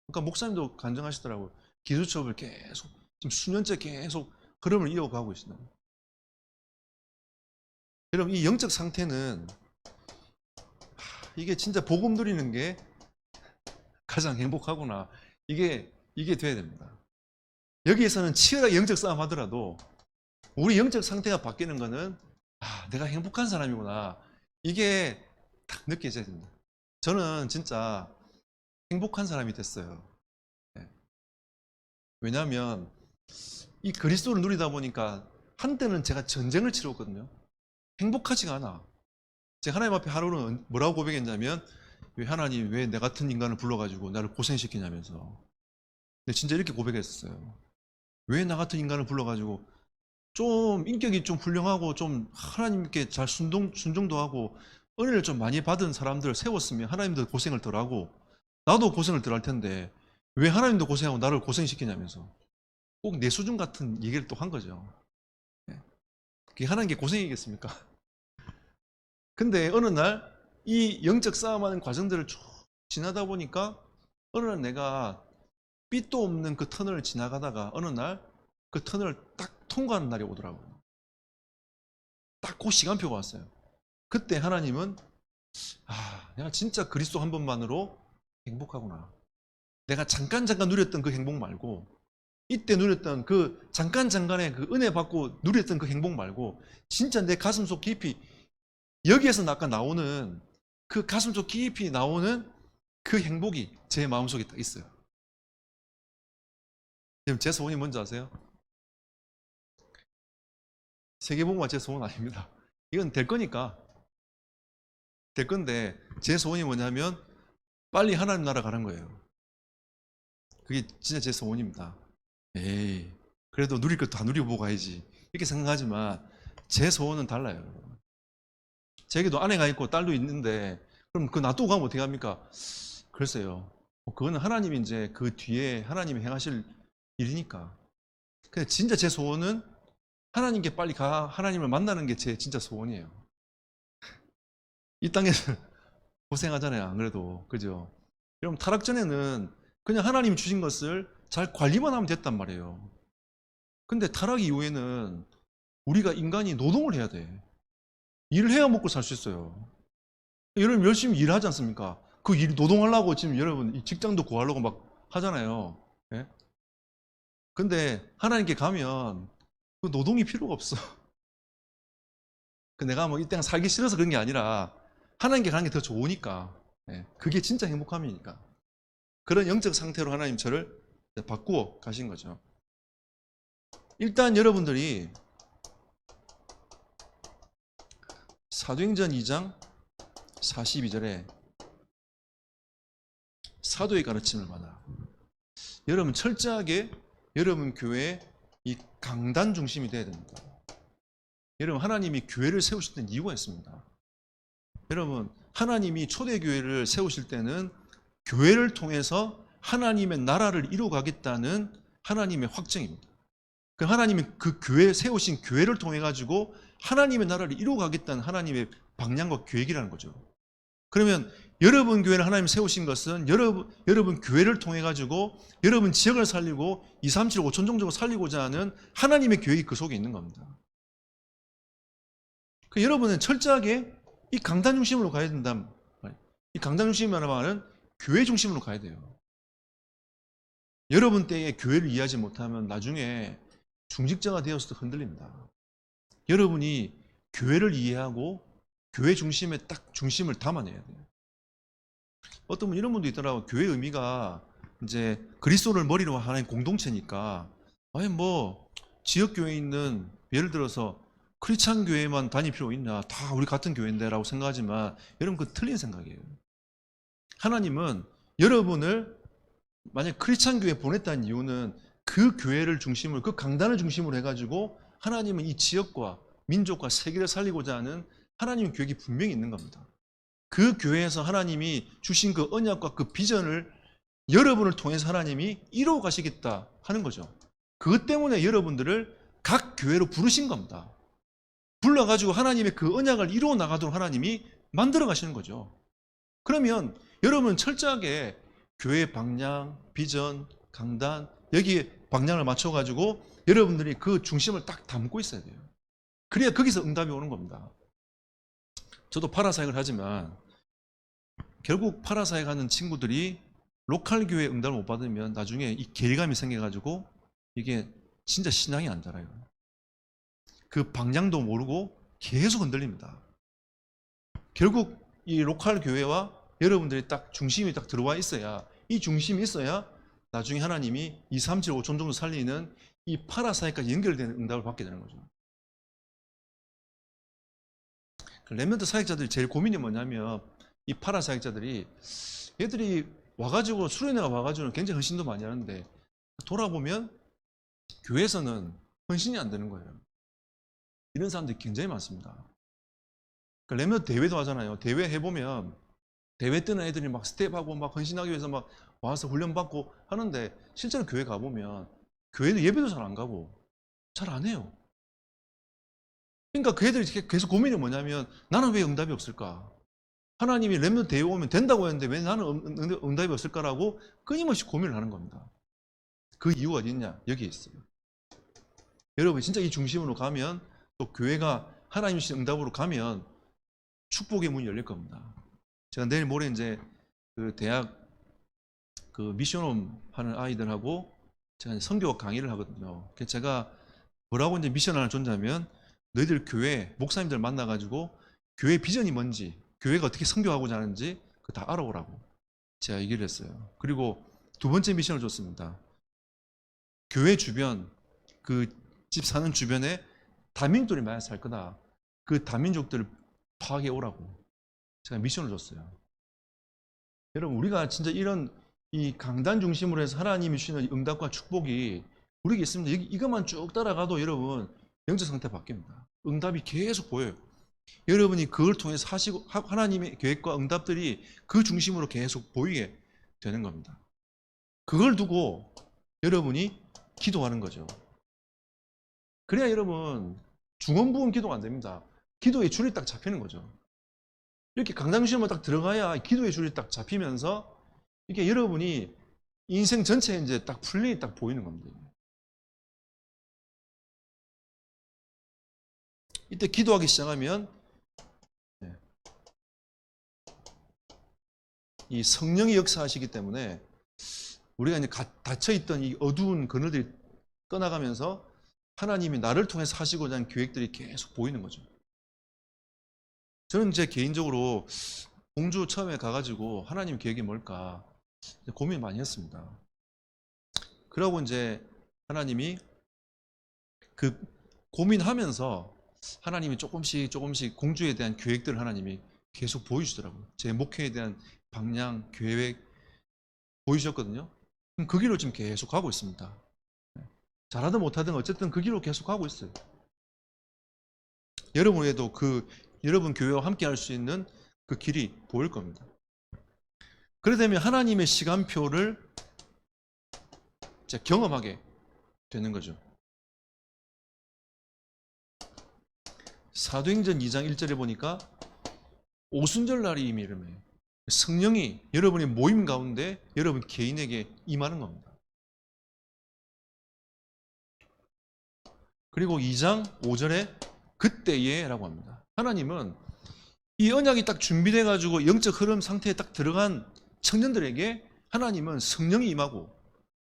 [SPEAKER 1] 그러니까 목사님도 간증하시더라고요. 기도첩을 계속 지금 수년째 계속 걸음을 이어가고 있습니다. 여러분, 이 영적 상태는 이게 진짜 복음 누리는 게 가장 행복하구나. 이게 돼야 됩니다. 여기에서는 치열하게 영적 싸움 하더라도 우리 영적 상태가 바뀌는 거는 내가 행복한 사람이구나. 이게 딱 느껴져야 됩니다. 저는 진짜 행복한 사람이 됐어요. 왜냐하면 이 그리스도를 누리다 보니까 한때는 제가 전쟁을 치렀거든요. 행복하지가 않아. 제가 하나님 앞에 하루는 뭐라고 고백했냐면, 왜 하나님 왜 내 같은 인간을 불러가지고 나를 고생시키냐면서. 근데 진짜 이렇게 고백했어요. 왜 나 같은 인간을 불러가지고 좀 인격이 좀 훌륭하고 좀 하나님께 잘 순종도 하고 은혜를 좀 많이 받은 사람들을 세웠으면 하나님도 고생을 덜 하고 나도 고생을 덜 할 텐데 왜 하나님도 고생하고 나를 고생시키냐면서 꼭 내 수준 같은 얘기를 또 한 거죠. 그게 하나님께 고생이겠습니까? 근데 어느 날 이 영적 싸움하는 과정들을 쭉 지나다 보니까 어느 날 내가 빛도 없는 그 터널을 지나가다가 어느 날 그 터널을 딱 통과하는 날이 오더라고요. 딱 그 시간표가 왔어요. 그때 하나님은 내가 진짜 그리스도 한 번만으로 행복하구나. 내가 잠깐 누렸던 그 행복 말고 이때 누렸던 그 잠깐의 그 은혜 받고 누렸던 그 행복 말고 진짜 내 가슴속 깊이 여기에서 아까 나오는 그 가슴속 깊이 나오는 그 행복이 제 마음속에 딱 있어요. 지금 제 소원이 뭔지 아세요? 세계복음화 제 소원 아닙니다. 이건 될 거니까 될 건데 제 소원이 뭐냐면 빨리 하나님 나라 가는 거예요. 그게 진짜 제 소원입니다. 에이, 그래도 누릴 것 다 누리고 가야지 이렇게 생각하지만 제 소원은 달라요. 제게도 아내가 있고 딸도 있는데 그럼 그 놔두고 가면 어떻게 합니까? 글쎄요. 그거는 하나님이 이제 그 뒤에 하나님이 행하실 일이니까. 근데 진짜 제 소원은 하나님께 빨리 하나님을 만나는 게 제 진짜 소원이에요. 이 땅에서 고생하잖아요. 안 그래도. 그죠? 여러분, 타락 전에는 그냥 하나님이 주신 것을 잘 관리만 하면 됐단 말이에요. 근데 타락 이후에는 우리가 인간이 노동을 해야 돼. 일을 해야 먹고 살 수 있어요. 여러분 열심히 일하지 않습니까? 그 일 노동하려고 지금 여러분 직장도 구하려고 막 하잖아요. 예? 근데 하나님께 가면 그 노동이 필요가 없어. 내가 뭐 이 땅 살기 싫어서 그런 게 아니라 하나님께 가는 게 더 좋으니까. 예? 그게 진짜 행복함이니까. 그런 영적 상태로 하나님 저를 바꾸어 가신 거죠. 일단 여러분들이 사도행전 2장 42절에 사도의 가르침을 받아. 여러분 철저하게 여러분 교회의 이 강단 중심이 돼야 됩니다. 여러분 하나님이 교회를 세우실 때는 이유가 있습니다. 여러분 하나님이 초대교회를 세우실 때는 교회를 통해서 하나님의 나라를 이루어가겠다는 하나님의 확정입니다. 그 하나님이 그 교회 세우신 교회를 통해 가지고 하나님의 나라를 이루어가겠다는 하나님의 방향과 계획이라는 거죠. 그러면 여러분 교회를 하나님 세우신 것은 여러분 교회를 통해 가지고 여러분 지역을 살리고 2, 3, 7, 5천 종족을 살리고자 하는 하나님의 계획이 그 속에 있는 겁니다. 그 여러분은 철저하게 이 강단 중심으로 가야 된다. 이 강단 중심이라는 말은 교회 중심으로 가야 돼요. 여러분 때에 교회를 이해하지 못하면 나중에 중직자가 되어서도 흔들립니다. 여러분이 교회를 이해하고 교회 중심에 딱 중심을 담아내야 돼요. 어떤 분 이런 분도 있더라고요. 교회 의미가 이제 그리스도를 머리로 하는 공동체니까 아니 뭐 지역 교회에 있는 예를 들어서 크리스찬 교회만 다닐 필요 있나? 다 우리 같은 교회인데 라고 생각하지만 여러분 그건 틀린 생각이에요. 하나님은 여러분을 만약 크리스찬 교회에 보냈다는 이유는 그 교회를 중심으로 그 강단을 중심으로 해가지고 하나님은 이 지역과 민족과 세계를 살리고자 하는 하나님의 계획이 분명히 있는 겁니다. 그 교회에서 하나님이 주신 그 언약과 그 비전을 여러분을 통해서 하나님이 이루어 가시겠다 하는 거죠. 그것 때문에 여러분들을 각 교회로 부르신 겁니다. 불러가지고 하나님의 그 언약을 이루어 나가도록 하나님이 만들어 가시는 거죠. 그러면 여러분은 철저하게 교회 방향, 비전, 강단 여기에 방향을 맞춰가지고 여러분들이 그 중심을 딱 담고 있어야 돼요. 그래야 거기서 응답이 오는 겁니다. 저도 파라사역을 하지만 결국 파라사역 하는 친구들이 로컬 교회 응답을 못 받으면 나중에 이 괴리감이 생겨가지고 이게 진짜 신앙이 안 자라요. 그 방향도 모르고 계속 흔들립니다. 결국 이 로컬 교회와 여러분들이 딱 중심이 딱 들어와 있어야, 이 중심이 있어야 나중에 하나님이 2, 3, 7, 5천 정도 살리는 이 파라사역까지 연결되는 응답을 받게 되는 거죠. 렘넌트 사역자들이 제일 고민이 뭐냐면 이 파라 사역자들이 얘들이 와가지고 수련회가 와가지고 굉장히 헌신도 많이 하는데 돌아보면 교회에서는 헌신이 안 되는 거예요. 이런 사람들이 굉장히 많습니다. 렘넌트 대회도 하잖아요. 대회 해보면 대회 때는 애들이 막 스텝하고 막 헌신하기 위해서 막 와서 훈련받고 하는데 실제로 교회 가보면 교회도 예배도 잘 안 가고 잘 안 해요. 그러니까 그 애들이 계속 고민이 뭐냐면 나는 왜 응답이 없을까? 하나님이 렘넌트 대회 오면 된다고 했는데 왜 나는 응답이 없을까라고 끊임없이 고민을 하는 겁니다. 그 이유가 어디 있냐? 여기에 있어요. 여러분 진짜 이 중심으로 가면 또 교회가 하나님 주신 응답으로 가면 축복의 문이 열릴 겁니다. 제가 내일 모레 이제 그 대학 그 미션홈 하는 아이들하고 제가 선교 강의를 하거든요. 그래서 제가 뭐라고 이제 미션 하나 줬냐면 너희들 교회 목사님들 만나가지고 교회 비전이 뭔지, 교회가 어떻게 선교하고자 하는지 그 다 알아오라고 제가 얘기를 했어요. 그리고 두 번째 미션을 줬습니다. 교회 주변, 그 집 사는 주변에 다민족들이 많이 살 거다. 그 다민족들을 파악해 오라고 제가 미션을 줬어요. 여러분 우리가 진짜 이런 이 강단 중심으로 해서 하나님이 주시는 응답과 축복이 우리에게 있습니다. 이것만 쭉 따라가도 여러분 영적 상태 바뀝니다. 응답이 계속 보여요. 여러분이 그걸 통해서 하시고 하나님의 계획과 응답들이 그 중심으로 계속 보이게 되는 겁니다. 그걸 두고 여러분이 기도하는 거죠. 그래야 여러분 중언부언 기도가 안 됩니다. 기도의 줄이 딱 잡히는 거죠. 이렇게 강단 중심으로 딱 들어가야 기도의 줄이 딱 잡히면서 이게 여러분이 인생 전체에 이제 딱 플랜이 딱 보이는 겁니다. 이때 기도하기 시작하면 이 성령이 역사하시기 때문에 우리가 이제 닫혀있던 이 어두운 그늘들이 떠나가면서 하나님이 나를 통해서 하시고자 하는 계획들이 계속 보이는 거죠. 저는 제 개인적으로 공주 처음에 가가지고 하나님 계획이 뭘까 고민 많이 했습니다. 그러고 이제 하나님이 그 고민하면서 하나님이 조금씩 공주에 대한 계획들을 하나님이 계속 보여주더라고요. 제 목회에 대한 방향, 계획 보여주셨거든요. 그럼 그 길로 지금 계속 가고 있습니다. 잘하든 못하든 어쨌든 그 길로 계속 가고 있어요. 여러분에도 여러분 교회와 함께 할 수 있는 그 길이 보일 겁니다. 그래 되면 하나님의 시간표를 경험하게 되는 거죠. 사도행전 2장 1절에 보니까 오순절 날이 이미 이름에 성령이 여러분의 모임 가운데 여러분 개인에게 임하는 겁니다. 그리고 2장 5절에 그때에 라고 합니다. 하나님은 이 언약이 딱 준비돼 가지고 영적 흐름 상태에 딱 들어간 청년들에게 하나님은 성령이 임하고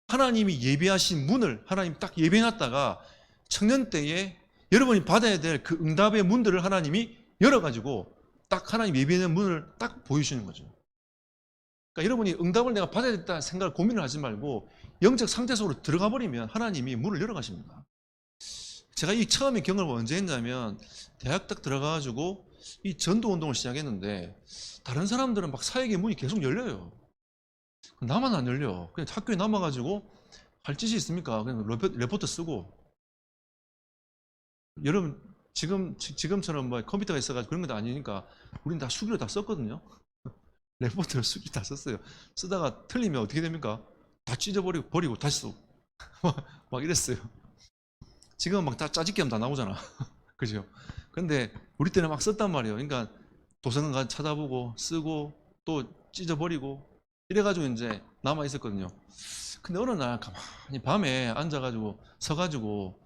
[SPEAKER 1] 하나님이 예배하신 문을 하나님 딱 예배해놨다가 청년 때에 여러분이 받아야 될 그 응답의 문들을 하나님이 열어가지고 딱 하나님 예배하는 문을 딱 보여주시는 거죠. 그러니까 여러분이 응답을 내가 받아야겠다 생각을 고민을 하지 말고 영적 상태 속으로 들어가 버리면 하나님이 문을 열어가십니다. 제가 이 처음에 경험을 언제 했냐면 대학 딱 들어가가지고 이 전도 운동을 시작했는데 다른 사람들은 막 사역의 문이 계속 열려요. 나만 안 열려. 그냥 학교에 남아가지고 할 짓이 있습니까? 그냥 레포트 쓰고. 여러분 지금처럼 뭐 컴퓨터가 있어가지고 그런 건 아니니까 우리는 다 수기로 다 썼거든요. 레포트를 수기 다 썼어요. 쓰다가 틀리면 어떻게 됩니까? 다 찢어버리고 다시 쓰고 막 이랬어요. 지금은 막 다 짜집기 하면 다 나오잖아. 그죠? 근데 우리 때는 막 썼단 말이에요. 그러니까 도서관 가서 찾아보고 쓰고 또 찢어버리고 이래가지고 이제 남아 있었거든요. 근데 어느 날 가만히 밤에 앉아가지고 서가지고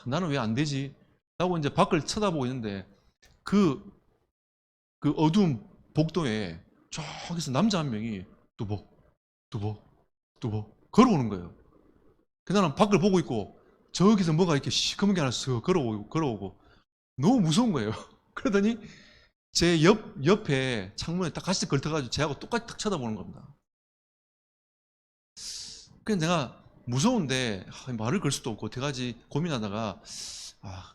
[SPEAKER 1] 나는 왜 안 되지? 라고 이제 밖을 쳐다보고 있는데 그, 그 어두운 복도에 저기서 남자 한 명이 뚜벅 뚜벅 뚜벅 걸어오는 거예요. 그 나는 밖을 보고 있고 저기서 뭐가 이렇게 시커먼 게 하나 쓱 걸어오고 너무 무서운 거예요. 그러더니 제 옆에 창문에 딱 같이 걸터가지고 제하고 똑같이 딱 쳐다보는 겁니다. 그래서 내가 무서운데 말을 걸 수도 없고 어떻게 하지 고민하다가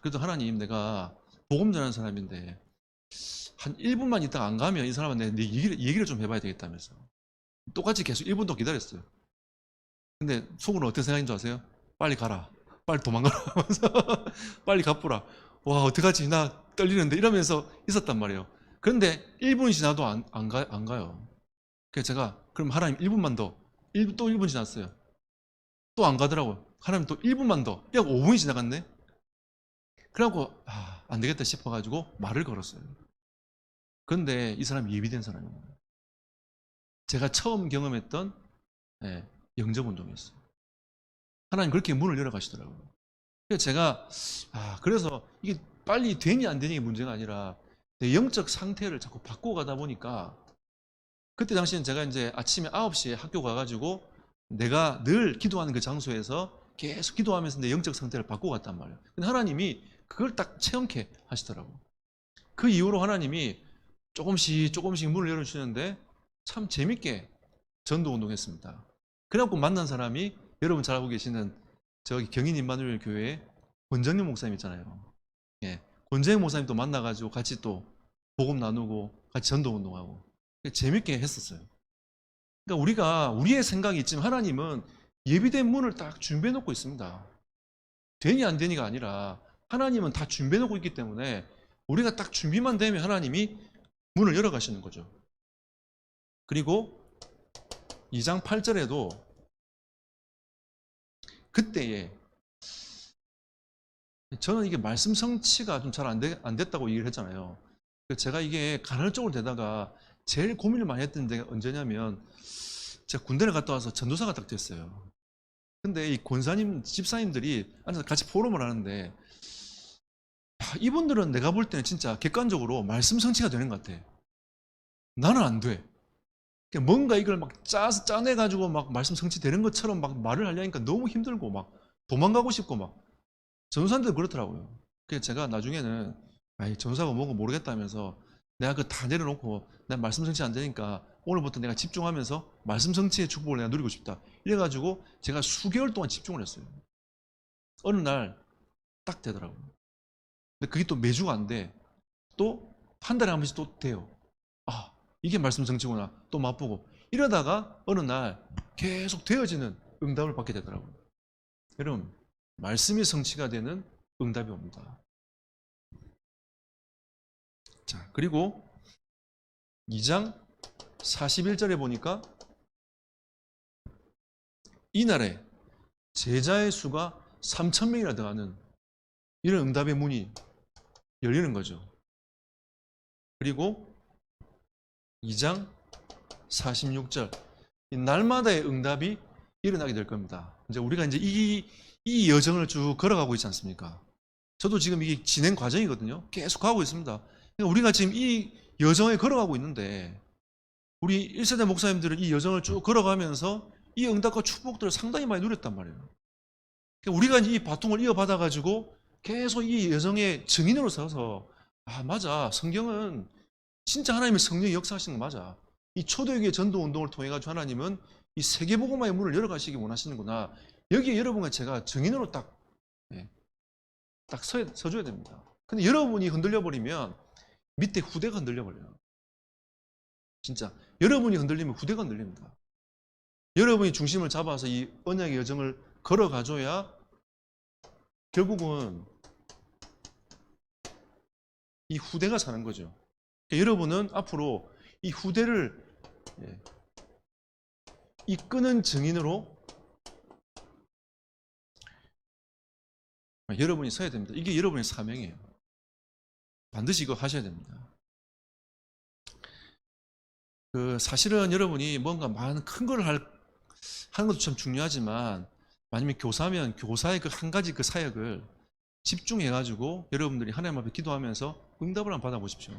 [SPEAKER 1] 그래도 하나님 내가 복음 전하는 사람인데 한 1분만 있다가 안 가면 이 사람한테 내 얘기를 좀 해봐야 되겠다면서 똑같이 계속 1분 더 기다렸어요. 근데 속으로 어떤 생각인 줄 아세요? 빨리 가라. 빨리 도망가라 하면서 빨리 가쁘라. 와 어떡하지 나 떨리는데 이러면서 있었단 말이에요. 그런데 1분이 지나도 안 가요. 그래서 제가 그럼 하나님 1분만 더 또 1분 지났어요. 또 안 가더라고요. 하나님 또 1분만 더. 약 5분이 지나갔네. 그래갖고 안 되겠다 싶어가지고 말을 걸었어요. 그런데 이 사람이 예비된 사람이에요. 제가 처음 경험했던 영접운동이었어요. 하나님 그렇게 문을 열어가시더라고요. 그래서 제가 그래서 이게 빨리 되니 안 되니 문제가 아니라 내 영적 상태를 자꾸 바꿔가다 보니까 그때 당시엔 제가 이제 아침에 9시에 학교 가가지고 내가 늘 기도하는 그 장소에서 계속 기도하면서 내 영적 상태를 바꿔갔단 말이에요. 근데 하나님이 그걸 딱 체험케 하시더라고요. 그 이후로 하나님이 조금씩 문을 열어주시는데 참 재밌게 전도 운동했습니다. 그래갖고 만난 사람이 여러분 잘 알고 계시는 저기 경인 임마누엘 교회 권정영 목사님 있잖아요. 예, 권정영 목사님도 만나가지고 같이 또 복음 나누고 같이 전도 운동하고 재밌게 했었어요. 그러니까 우리가 우리의 생각이 있지만 하나님은 예비된 문을 딱 준비해 놓고 있습니다. 되니 안 되니가 아니라 하나님은 다 준비해 놓고 있기 때문에 우리가 딱 준비만 되면 하나님이 문을 열어 가시는 거죠. 그리고 2장 8절에도 그때에 저는 이게 말씀 성취가 좀 잘 안 됐다고 얘기를 했잖아요. 제가 이게 간헐적으로 되다가 제일 고민을 많이 했던 데가 언제냐면 제가 군대를 갔다 와서 전도사가 딱 됐어요. 근데 이 권사님, 집사님들이 앉아서 같이 포럼을 하는데 이분들은 내가 볼 때는 진짜 객관적으로 말씀 성취가 되는 것 같아. 나는 안 돼. 뭔가 이걸 막 짜내가지고 막 말씀 성취되는 것처럼 막 말을 하려니까 너무 힘들고 막 도망가고 싶고 막 전도사님들 그렇더라고요. 그래서 제가 나중에는 전도사가 뭔가 모르겠다면서 내가 그거 다 내려놓고 내가 말씀 성취 안 되니까 오늘부터 내가 집중하면서 말씀 성취의 축복을 내가 누리고 싶다. 이래가지고 제가 수개월 동안 집중을 했어요. 어느 날 딱 되더라고요. 근데 그게 또 매주가 안 돼. 또 한 달에 한 번씩 또 돼요. 이게 말씀 성취구나. 또 맛보고. 이러다가 어느 날 계속 되어지는 응답을 받게 되더라고요. 여러분, 말씀이 성취가 되는 응답이 옵니다. 자, 그리고 2장 41절에 보니까 이날에 제자의 수가 3,000명이나 더하는 이런 응답의 문이 열리는 거죠. 그리고 2장 46절 날마다의 응답이 일어나게 될 겁니다. 이제 우리가 이제 이 여정을 쭉 걸어가고 있지 않습니까? 저도 지금 이게 진행 과정이거든요. 계속 가고 있습니다. 그러니까 우리가 지금 이 여정에 걸어가고 있는데 우리 1세대 목사님들은 이 여정을 쭉 걸어가면서 이 응답과 축복들을 상당히 많이 누렸단 말이에요. 그러니까 우리가 이 바통을 이어받아가지고 계속 이 여정의 증인으로 서서 맞아. 성경은 진짜 하나님의 성령이 역사하시는 거 맞아. 이 초대교회 전도 운동을 통해 가지고 하나님은 이 세계복음화의 문을 열어가시기 원하시는구나. 여기에 여러분과 제가 증인으로 딱 서줘야 됩니다. 근데 여러분이 흔들려 버리면 밑에 후대가 흔들려 버려요. 진짜 여러분이 흔들리면 후대가 흔들립니다. 여러분이 중심을 잡아서 이 언약의 여정을 걸어가줘야 결국은 이 후대가 사는 거죠. 그러니까 여러분은 앞으로 이 후대를 이끄는 증인으로 여러분이 서야 됩니다. 이게 여러분의 사명이에요. 반드시 이거 하셔야 됩니다. 사실은 여러분이 뭔가 많은 큰 걸 하는 것도 참 중요하지만, 만약에 교사면 교사의 그 한 가지 그 사역을 집중해가지고 여러분들이 하나님 앞에 기도하면서 응답을 한번 받아보십시오.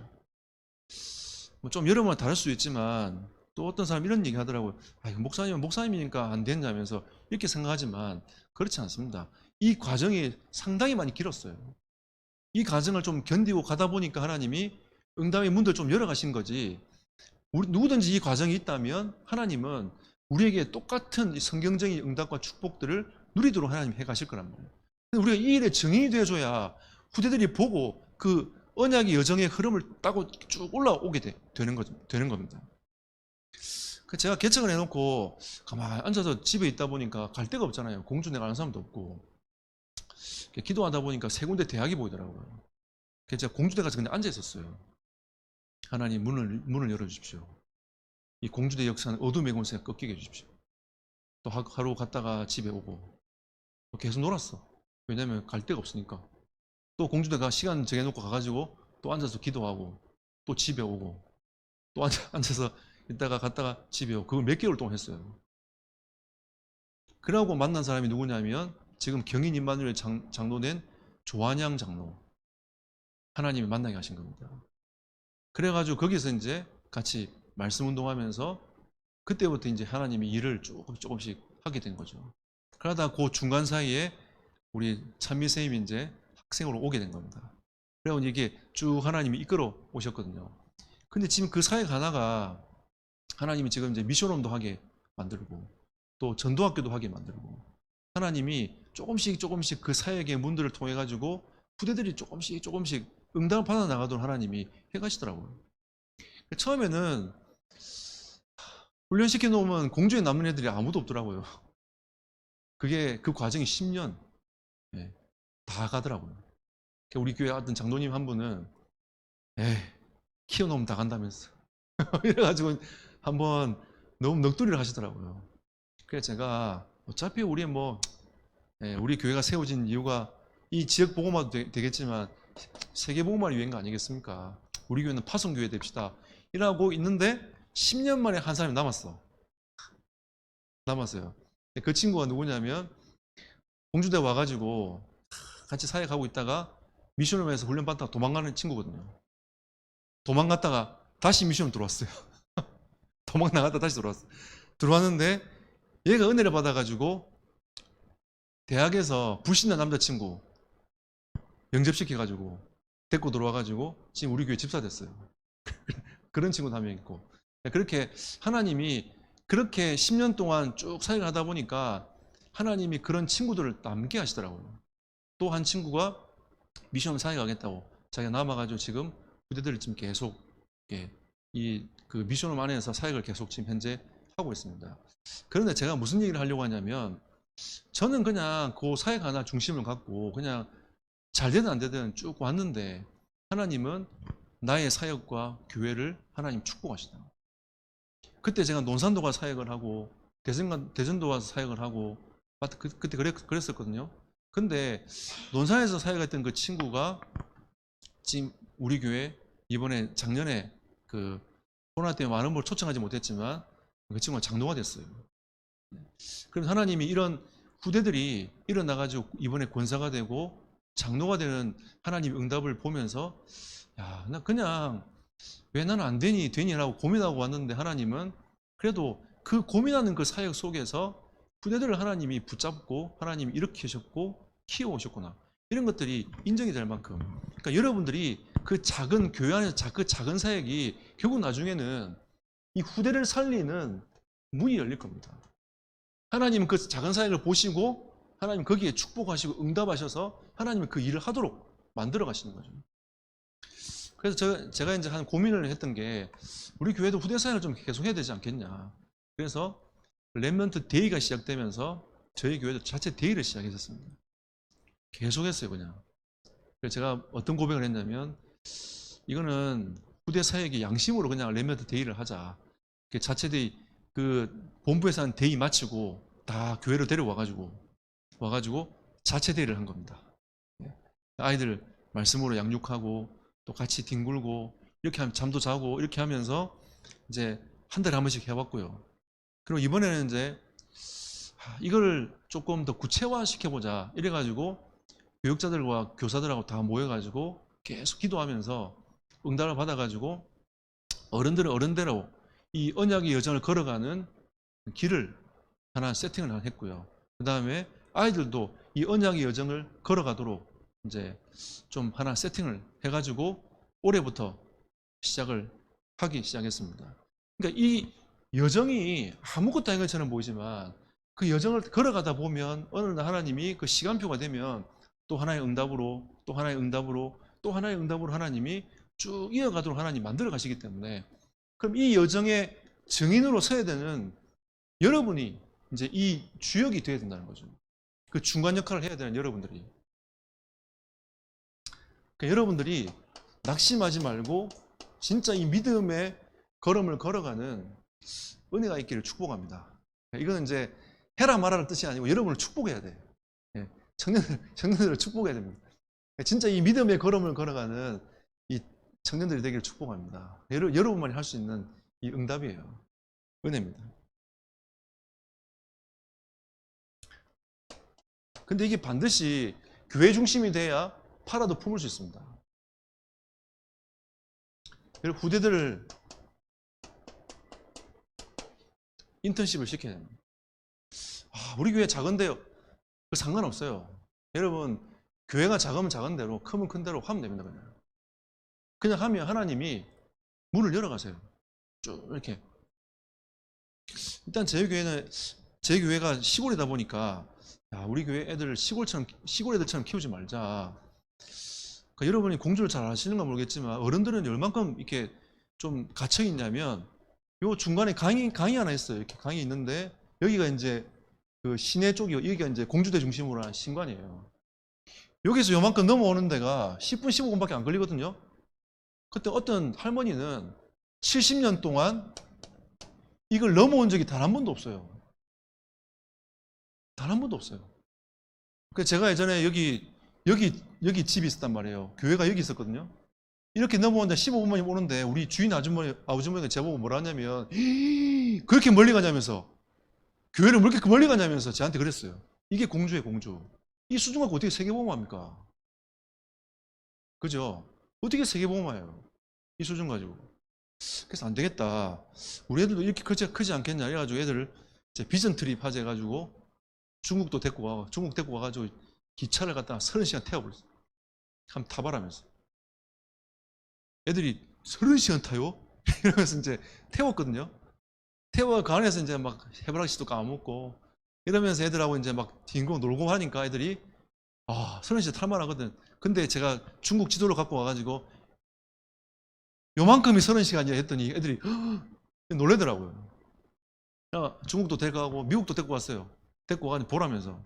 [SPEAKER 1] 뭐 좀 여러분은 다를 수 있지만, 또 어떤 사람 이런 얘기 하더라고요. 이거 목사님은 목사님이니까 안 됐냐면서 이렇게 생각하지만 그렇지 않습니다. 이 과정이 상당히 많이 길었어요. 이 과정을 좀 견디고 가다 보니까 하나님이 응답의 문들 좀 열어가신 거지, 누구든지 이 과정이 있다면 하나님은 우리에게 똑같은 성경적인 응답과 축복들을 누리도록 하나님이 해가실 거란 말이에요. 우리가 이 일의 증인이 되어줘야 후대들이 보고 그 언약의 여정의 흐름을 따고 쭉 올라오게 되는 겁니다. 제가 개척을 해놓고 가만히 앉아서 집에 있다 보니까 갈 데가 없잖아요. 공주내 가는 사람도 없고. 기도하다 보니까 세 군데 대학이 보이더라고요. 그래서 제가 공주대 가서 그냥 앉아 있었어요. 하나님 문을 열어주십시오. 이 공주대 역사는 어둠의 권세가 꺾이게 해주십시오. 또 하루 갔다가 집에 오고 또 계속 놀았어. 왜냐면 갈 데가 없으니까. 또 공주대가 시간 정해놓고 가가지고 또 앉아서 기도하고 또 집에 오고 또 앉아서 있다가 갔다가 집에 오고, 그걸 몇 개월 동안 했어요. 그러고 만난 사람이 누구냐면 지금 경인 임마누엘 장로된 조한양 장로, 하나님이 만나게 하신 겁니다. 그래가지고 거기서 이제 같이 말씀 운동하면서 그때부터 이제 하나님이 일을 조금씩 하게 된 거죠. 그러다 그 중간 사이에 우리 찬미 선생님이 이제 학생으로 오게 된 겁니다. 그래서 이게 쭉 하나님이 이끌어 오셨거든요. 근데 지금 그 사역 하나가 하나님이 지금 이제 미션홈도 하게 만들고 또 전도학교도 하게 만들고, 하나님이 조금씩 그 사역의 문들을 통해 가지고 후대들이 조금씩 응답을 받아 나가도록 하나님이 해가시더라고요. 처음에는 훈련시켜 놓으면 공주에 남는 애들이 아무도 없더라고요. 그 과정이 10년 다 가더라고요. 우리 교회 어떤 장로님 한 분은 키워놓으면 다 간다면서 이래가지고 한번 너무 넋두리를 하시더라고요. 그래서 제가 어차피 우리 우리 교회가 세워진 이유가 이 지역 복음화도 되겠지만 세계 복음화를 위한 거 아니겠습니까? 우리 교회는 파송교회 됩시다 이러고 있는데 10년 만에 한 사람이 남았어요. 그 친구가 누구냐면 공주대 와가지고 같이 사역하고 있다가 미션홈에서 훈련받다가 도망가는 친구거든요. 도망갔다가 다시 미션홈 들어왔어요. 도망 나갔다 다시 들어왔는데 얘가 은혜를 받아가지고 대학에서 불신난 남자친구 영접시켜가지고 데리고 들어와가지고 지금 우리 교회 집사 됐어요. 그런 친구도 한 명 있고, 그렇게 하나님이 그렇게 10년 동안 쭉 사역을 하다 보니까 하나님이 그런 친구들을 남게 하시더라고요. 또 한 친구가 미션 사역하겠다고 자기가 남아가지고 지금 부대들을 지금 계속 그 미션홈 안에서 사역을 계속 지금 현재 하고 있습니다. 그런데 제가 무슨 얘기를 하려고 하냐면, 저는 그냥 그 사역 하나 중심을 갖고 그냥 잘 되든 안 되든 쭉 왔는데 하나님은 나의 사역과 교회를 하나님 축복하시다. 그때 제가 논산도 가서 사역을 하고 대전도 와서 사역을 하고 그때 그랬었거든요. 근데 논산에서 사역했던 그 친구가 지금 우리 교회 이번에 작년에 그 코로나 때문에 많은 걸 초청하지 못했지만 그 친구가 장로가 됐어요. 그래서 하나님이 이런 후대들이 일어나가지고 이번에 권사가 되고 장로가 되는 하나님의 응답을 보면서, 야, 나 그냥 왜 나는 안 되니라고 고민하고 왔는데 하나님은 그래도 그 고민하는 그 사역 속에서 후대들을 하나님이 붙잡고 하나님이 일으키셨고 키워오셨구나, 이런 것들이 인정이 될 만큼, 그러니까 여러분들이 그 작은 교회 안에서 그 작은 사역이 결국 나중에는 이 후대를 살리는 문이 열릴 겁니다. 하나님은 그 작은 사역을 보시고 하나님 거기에 축복하시고 응답하셔서 하나님은 그 일을 하도록 만들어 가시는 거죠. 그래서 제가 이제 한 고민을 했던 게, 우리 교회도 후대 사역을 좀 계속 해야 되지 않겠냐. 그래서 렘넌트 데이가 시작되면서 저희 교회도 자체 데이를 시작했었습니다. 계속했어요, 그냥. 그래서 제가 어떤 고백을 했냐면, 이거는 부대 사역의 양심으로 그냥 레미넌트 데이를 하자. 자체 데이, 본부에서 한 데이 마치고 다 교회로 데려와가지고 자체 데이를 한 겁니다. 아이들 말씀으로 양육하고 또 같이 뒹굴고 이렇게 하면 잠도 자고 이렇게 하면서 이제 한 달에 한 번씩 해왔고요. 그리고 이번에는 이제 이걸 조금 더 구체화 시켜보자 이래가지고 교육자들과 교사들하고 다 모여가지고 계속 기도하면서 응답을 받아가지고 어른들은 어른대로 이 언약의 여정을 걸어가는 길을 하나 세팅을 하나 했고요. 그 다음에 아이들도 이 언약의 여정을 걸어가도록 이제 좀 하나 세팅을 해가지고 올해부터 시작을 하기 시작했습니다. 그러니까 이 여정이 아무것도 아닌 것처럼 보이지만 그 여정을 걸어가다 보면 어느 날 하나님이 그 시간표가 되면 또 하나의 응답으로 또 하나의 응답으로 또 하나의 응답으로 하나님이 쭉 이어가도록 하나님 만들어 가시기 때문에 그럼 이 여정의 증인으로 서야 되는 여러분이 이제 이 주역이 되어야 된다는 거죠. 그 중간 역할을 해야 되는 여러분들이. 그러니까 여러분들이 낙심하지 말고 진짜 이 믿음의 걸음을 걸어가는 은혜가 있기를 축복합니다. 이거는 이제 해라 말하는 뜻이 아니고 여러분을 축복해야 돼요. 청년들을 축복해야 됩니다. 진짜 이 믿음의 걸음을 걸어가는 이 청년들이 되기를 축복합니다. 여러분만이 할 수 있는 이 응답이에요. 은혜입니다. 근데 이게 반드시 교회 중심이 돼야 팔아도 품을 수 있습니다. 그리고 후대들을 인턴십을 시켜야 됩니다. 우리 교회 작은데요. 상관없어요. 여러분 교회가 작으면 작은 대로 크면 큰 대로 하면 됩니다. 그냥 하면 하나님이 문을 열어가세요. 쭉 이렇게. 일단 제 교회가 시골이다 보니까 우리 교회 애들 시골 애들처럼 키우지 말자. 그러니까 여러분이 공주를 잘 아시는가 모르겠지만 어른들은 얼만큼 이렇게 좀 갇혀 있냐면 요 중간에 강이 하나 있어요. 이렇게 강이 있는데 여기가 이제 그 시내 쪽이 여기가 이제 공주대 중심으로 한 신관이에요. 여기서 요만큼 넘어오는 데가 10분 15분밖에 안 걸리거든요. 그때 어떤 할머니는 70년 동안 이걸 넘어온 적이 단 한 번도 없어요. 단 한 번도 없어요. 그래서 제가 예전에 여기 집이 있었단 말이에요. 교회가 여기 있었거든요. 이렇게 넘어오는데 15분만이 오는데 우리 주인 아주머니가 제보고 뭐라 하냐면 그렇게 멀리 가냐면서 교회를 왜 이렇게 멀리 가냐면서 저한테 그랬어요. 이게 공주예요, 공주. 이 수준 갖고 어떻게 세계보험합니까? 그죠? 어떻게 세계보험해요? 이 수준 가지고. 그래서 안 되겠다. 우리 애들도 이렇게 크지 않겠냐. 이래가지고 애들 비전 트립 하자 해가지고 중국 데리고 와가지고 기차를 갖다가 30시간 태워버렸어요. 한번 타봐라면서. 애들이 30시간 타요? 이러면서 이제 태웠거든요. 태워 그 안에서 이제 막 해바라기씨도 까먹고 이러면서 애들하고 이제 막 뒹굴고 놀고 하니까 애들이 30시간 탈만하거든. 근데 제가 중국 지도를 갖고 와가지고 요만큼이 30시간이야 했더니 애들이 놀래더라고요. 중국도 데리고 미국도 데리고 왔어요. 데리고 와가지고 보라면서.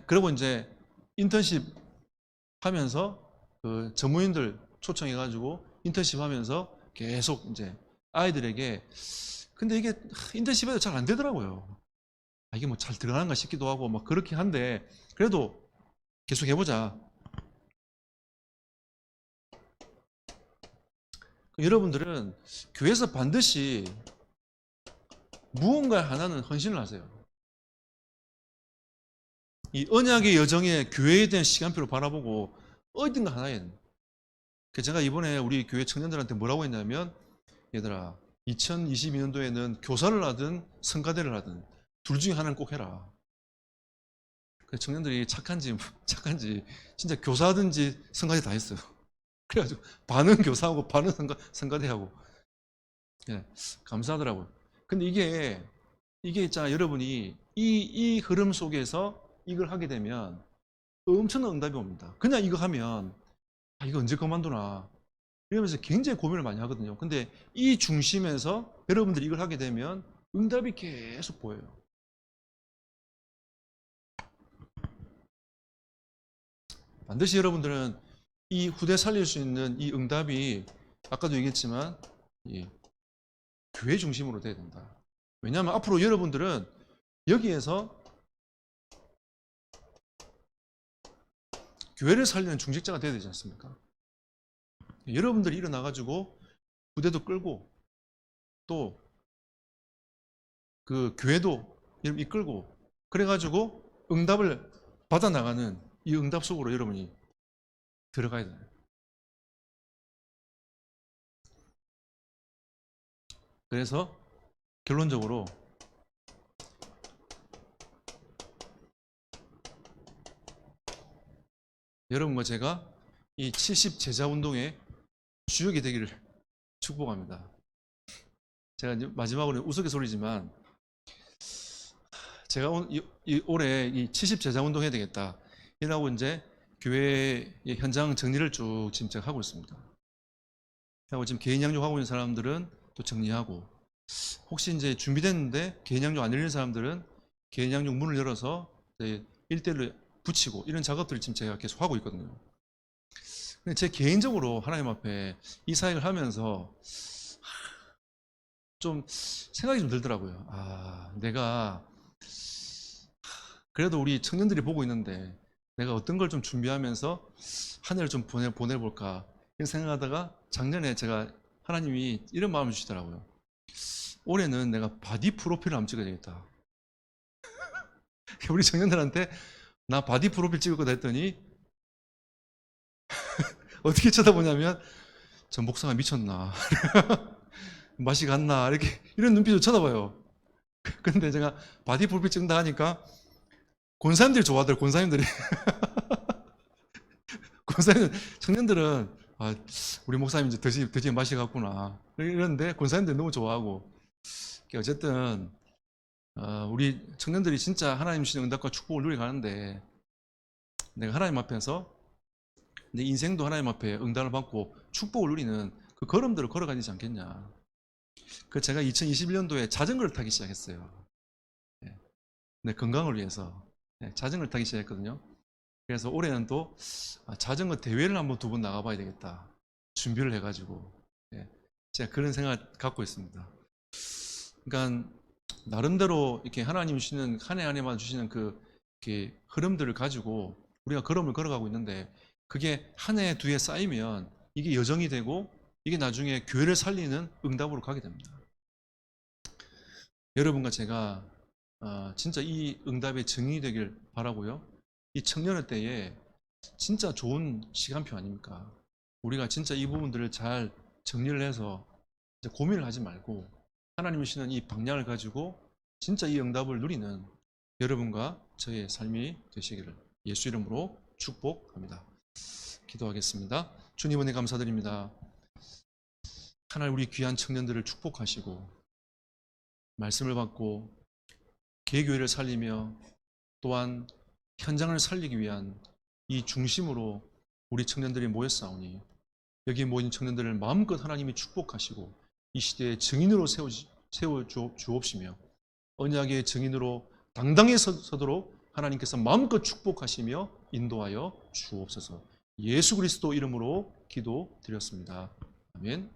[SPEAKER 1] 그리고 이제 인턴십 하면서 그 전무인들 초청해가지고 인턴십 하면서 계속 이제 아이들에게 근데 이게 인턴십에도 잘 안 되더라고요. 이게 뭐 잘 들어가는가 싶기도 하고 막 그렇긴 한데 그래도 계속 해보자. 여러분들은 교회에서 반드시 무언가 하나는 헌신을 하세요. 이 언약의 여정에 교회에 대한 시간표를 바라보고 어딘가 하나에 제가 이번에 우리 교회 청년들한테 뭐라고 했냐면 얘들아 2022년도에는 교사를 하든 성가대를 하든 둘 중에 하나는 꼭 해라. 청년들이 착한지 진짜 교사하든지 성가대 다 했어요. 그래가지고 반은 교사하고 반은 성가대하고 감사하더라고요. 근데 이게 있잖아 여러분이 이 흐름 속에서 이걸 하게 되면 엄청난 응답이 옵니다. 그냥 이거 하면 이거 언제 그만두나 이러면서 굉장히 고민을 많이 하거든요. 근데 이 중심에서 여러분들이 이걸 하게 되면 응답이 계속 보여요. 반드시 여러분들은 이 후대 살릴 수 있는 이 응답이 아까도 얘기했지만 교회 중심으로 돼야 된다. 왜냐하면 앞으로 여러분들은 여기에서 교회를 살리는 중직자가 돼야 되지 않습니까? 여러분들이 일어나가지고 후대도 끌고 또 그 교회도 이끌고 그래가지고 응답을 받아나가는 이 응답 속으로 여러분이 들어가야 돼요. 그래서 결론적으로 여러분과 제가 이 70 제자 운동의 주역이 되기를 축복합니다. 제가 마지막으로 우스갯소리지만 제가 올해 이 70 제자 운동 해야 되겠다 이라고 이제 교회 현장 정리를 쭉 지금 제가 하고 있습니다. 하고 지금 개인 양육하고 있는 사람들은 또 정리하고, 혹시 이제 준비됐는데 개인 양육 안 열린 사람들은 개인 양육 문을 열어서 1대1로 붙이고 이런 작업들을 지금 제가 계속 하고 있거든요. 근데 제 개인적으로 하나님 앞에 이 사역을 하면서 좀 생각이 좀 들더라고요. 내가 그래도 우리 청년들이 보고 있는데 내가 어떤 걸 좀 준비하면서 한 해를 좀 보내볼까 이런 생각하다가 작년에 제가 하나님이 이런 마음을 주시더라고요. 올해는 내가 바디 프로필을 한번 찍어야 되겠다. 우리 청년들한테 나 바디 프로필 찍을 거다 했더니 어떻게 쳐다보냐면 저 목사가 미쳤나 맛이 갔나 이렇게 이런 눈빛으로 쳐다봐요. 근데 제가 바디 프로필 찍는다 하니까 권사님들이 좋아하더라고요. 권사님들이 권사님 청년들은 우리 목사님 이제 드디어 맛이 갔구나 이러는데 권사님들이 너무 좋아하고, 어쨌든 우리 청년들이 진짜 하나님 주시는 응답과 축복을 누려 가는데 내가 하나님 앞에서 내 인생도 하나님 앞에 응답을 받고 축복을 누리는 그 걸음들을 걸어가야 되지 않겠냐. 그 제가 2021년도에 자전거를 타기 시작했어요. 내 건강을 위해서 자전거를 타기 시작했거든요. 그래서 올해는 또 자전거 대회를 한번 2번 나가봐야 되겠다 준비를 해가지고 제가 그런 생각을 갖고 있습니다. 그러니까 나름대로 이렇게 하나님 주시는 한 해 한 해만 주시는 그 이렇게 흐름들을 가지고 우리가 걸음을 걸어가고 있는데, 그게 한 해, 2해 쌓이면 이게 여정이 되고 이게 나중에 교회를 살리는 응답으로 가게 됩니다. 여러분과 제가 진짜 이 응답의 증인이 되길 바라고요. 이 청년의 때에 진짜 좋은 시간표 아닙니까? 우리가 진짜 이 부분들을 잘 정리를 해서 이제 고민을 하지 말고 하나님이 주시는 이 방향을 가지고 진짜 이 응답을 누리는 여러분과 저의 삶이 되시기를 예수 이름으로 축복합니다. 기도하겠습니다. 주님 은혜 감사드립니다. 하나님 우리 귀한 청년들을 축복하시고 말씀을 받고 개교회를 살리며 또한 현장을 살리기 위한 이 중심으로 우리 청년들이 모였사오니 여기 모인 청년들을 마음껏 하나님이 축복하시고 이 시대의 증인으로 세워 주옵시며 언약의 증인으로 당당히 서도록 하나님께서 마음껏 축복하시며 인도하여 주옵소서. 예수 그리스도 이름으로 기도드렸습니다. 아멘.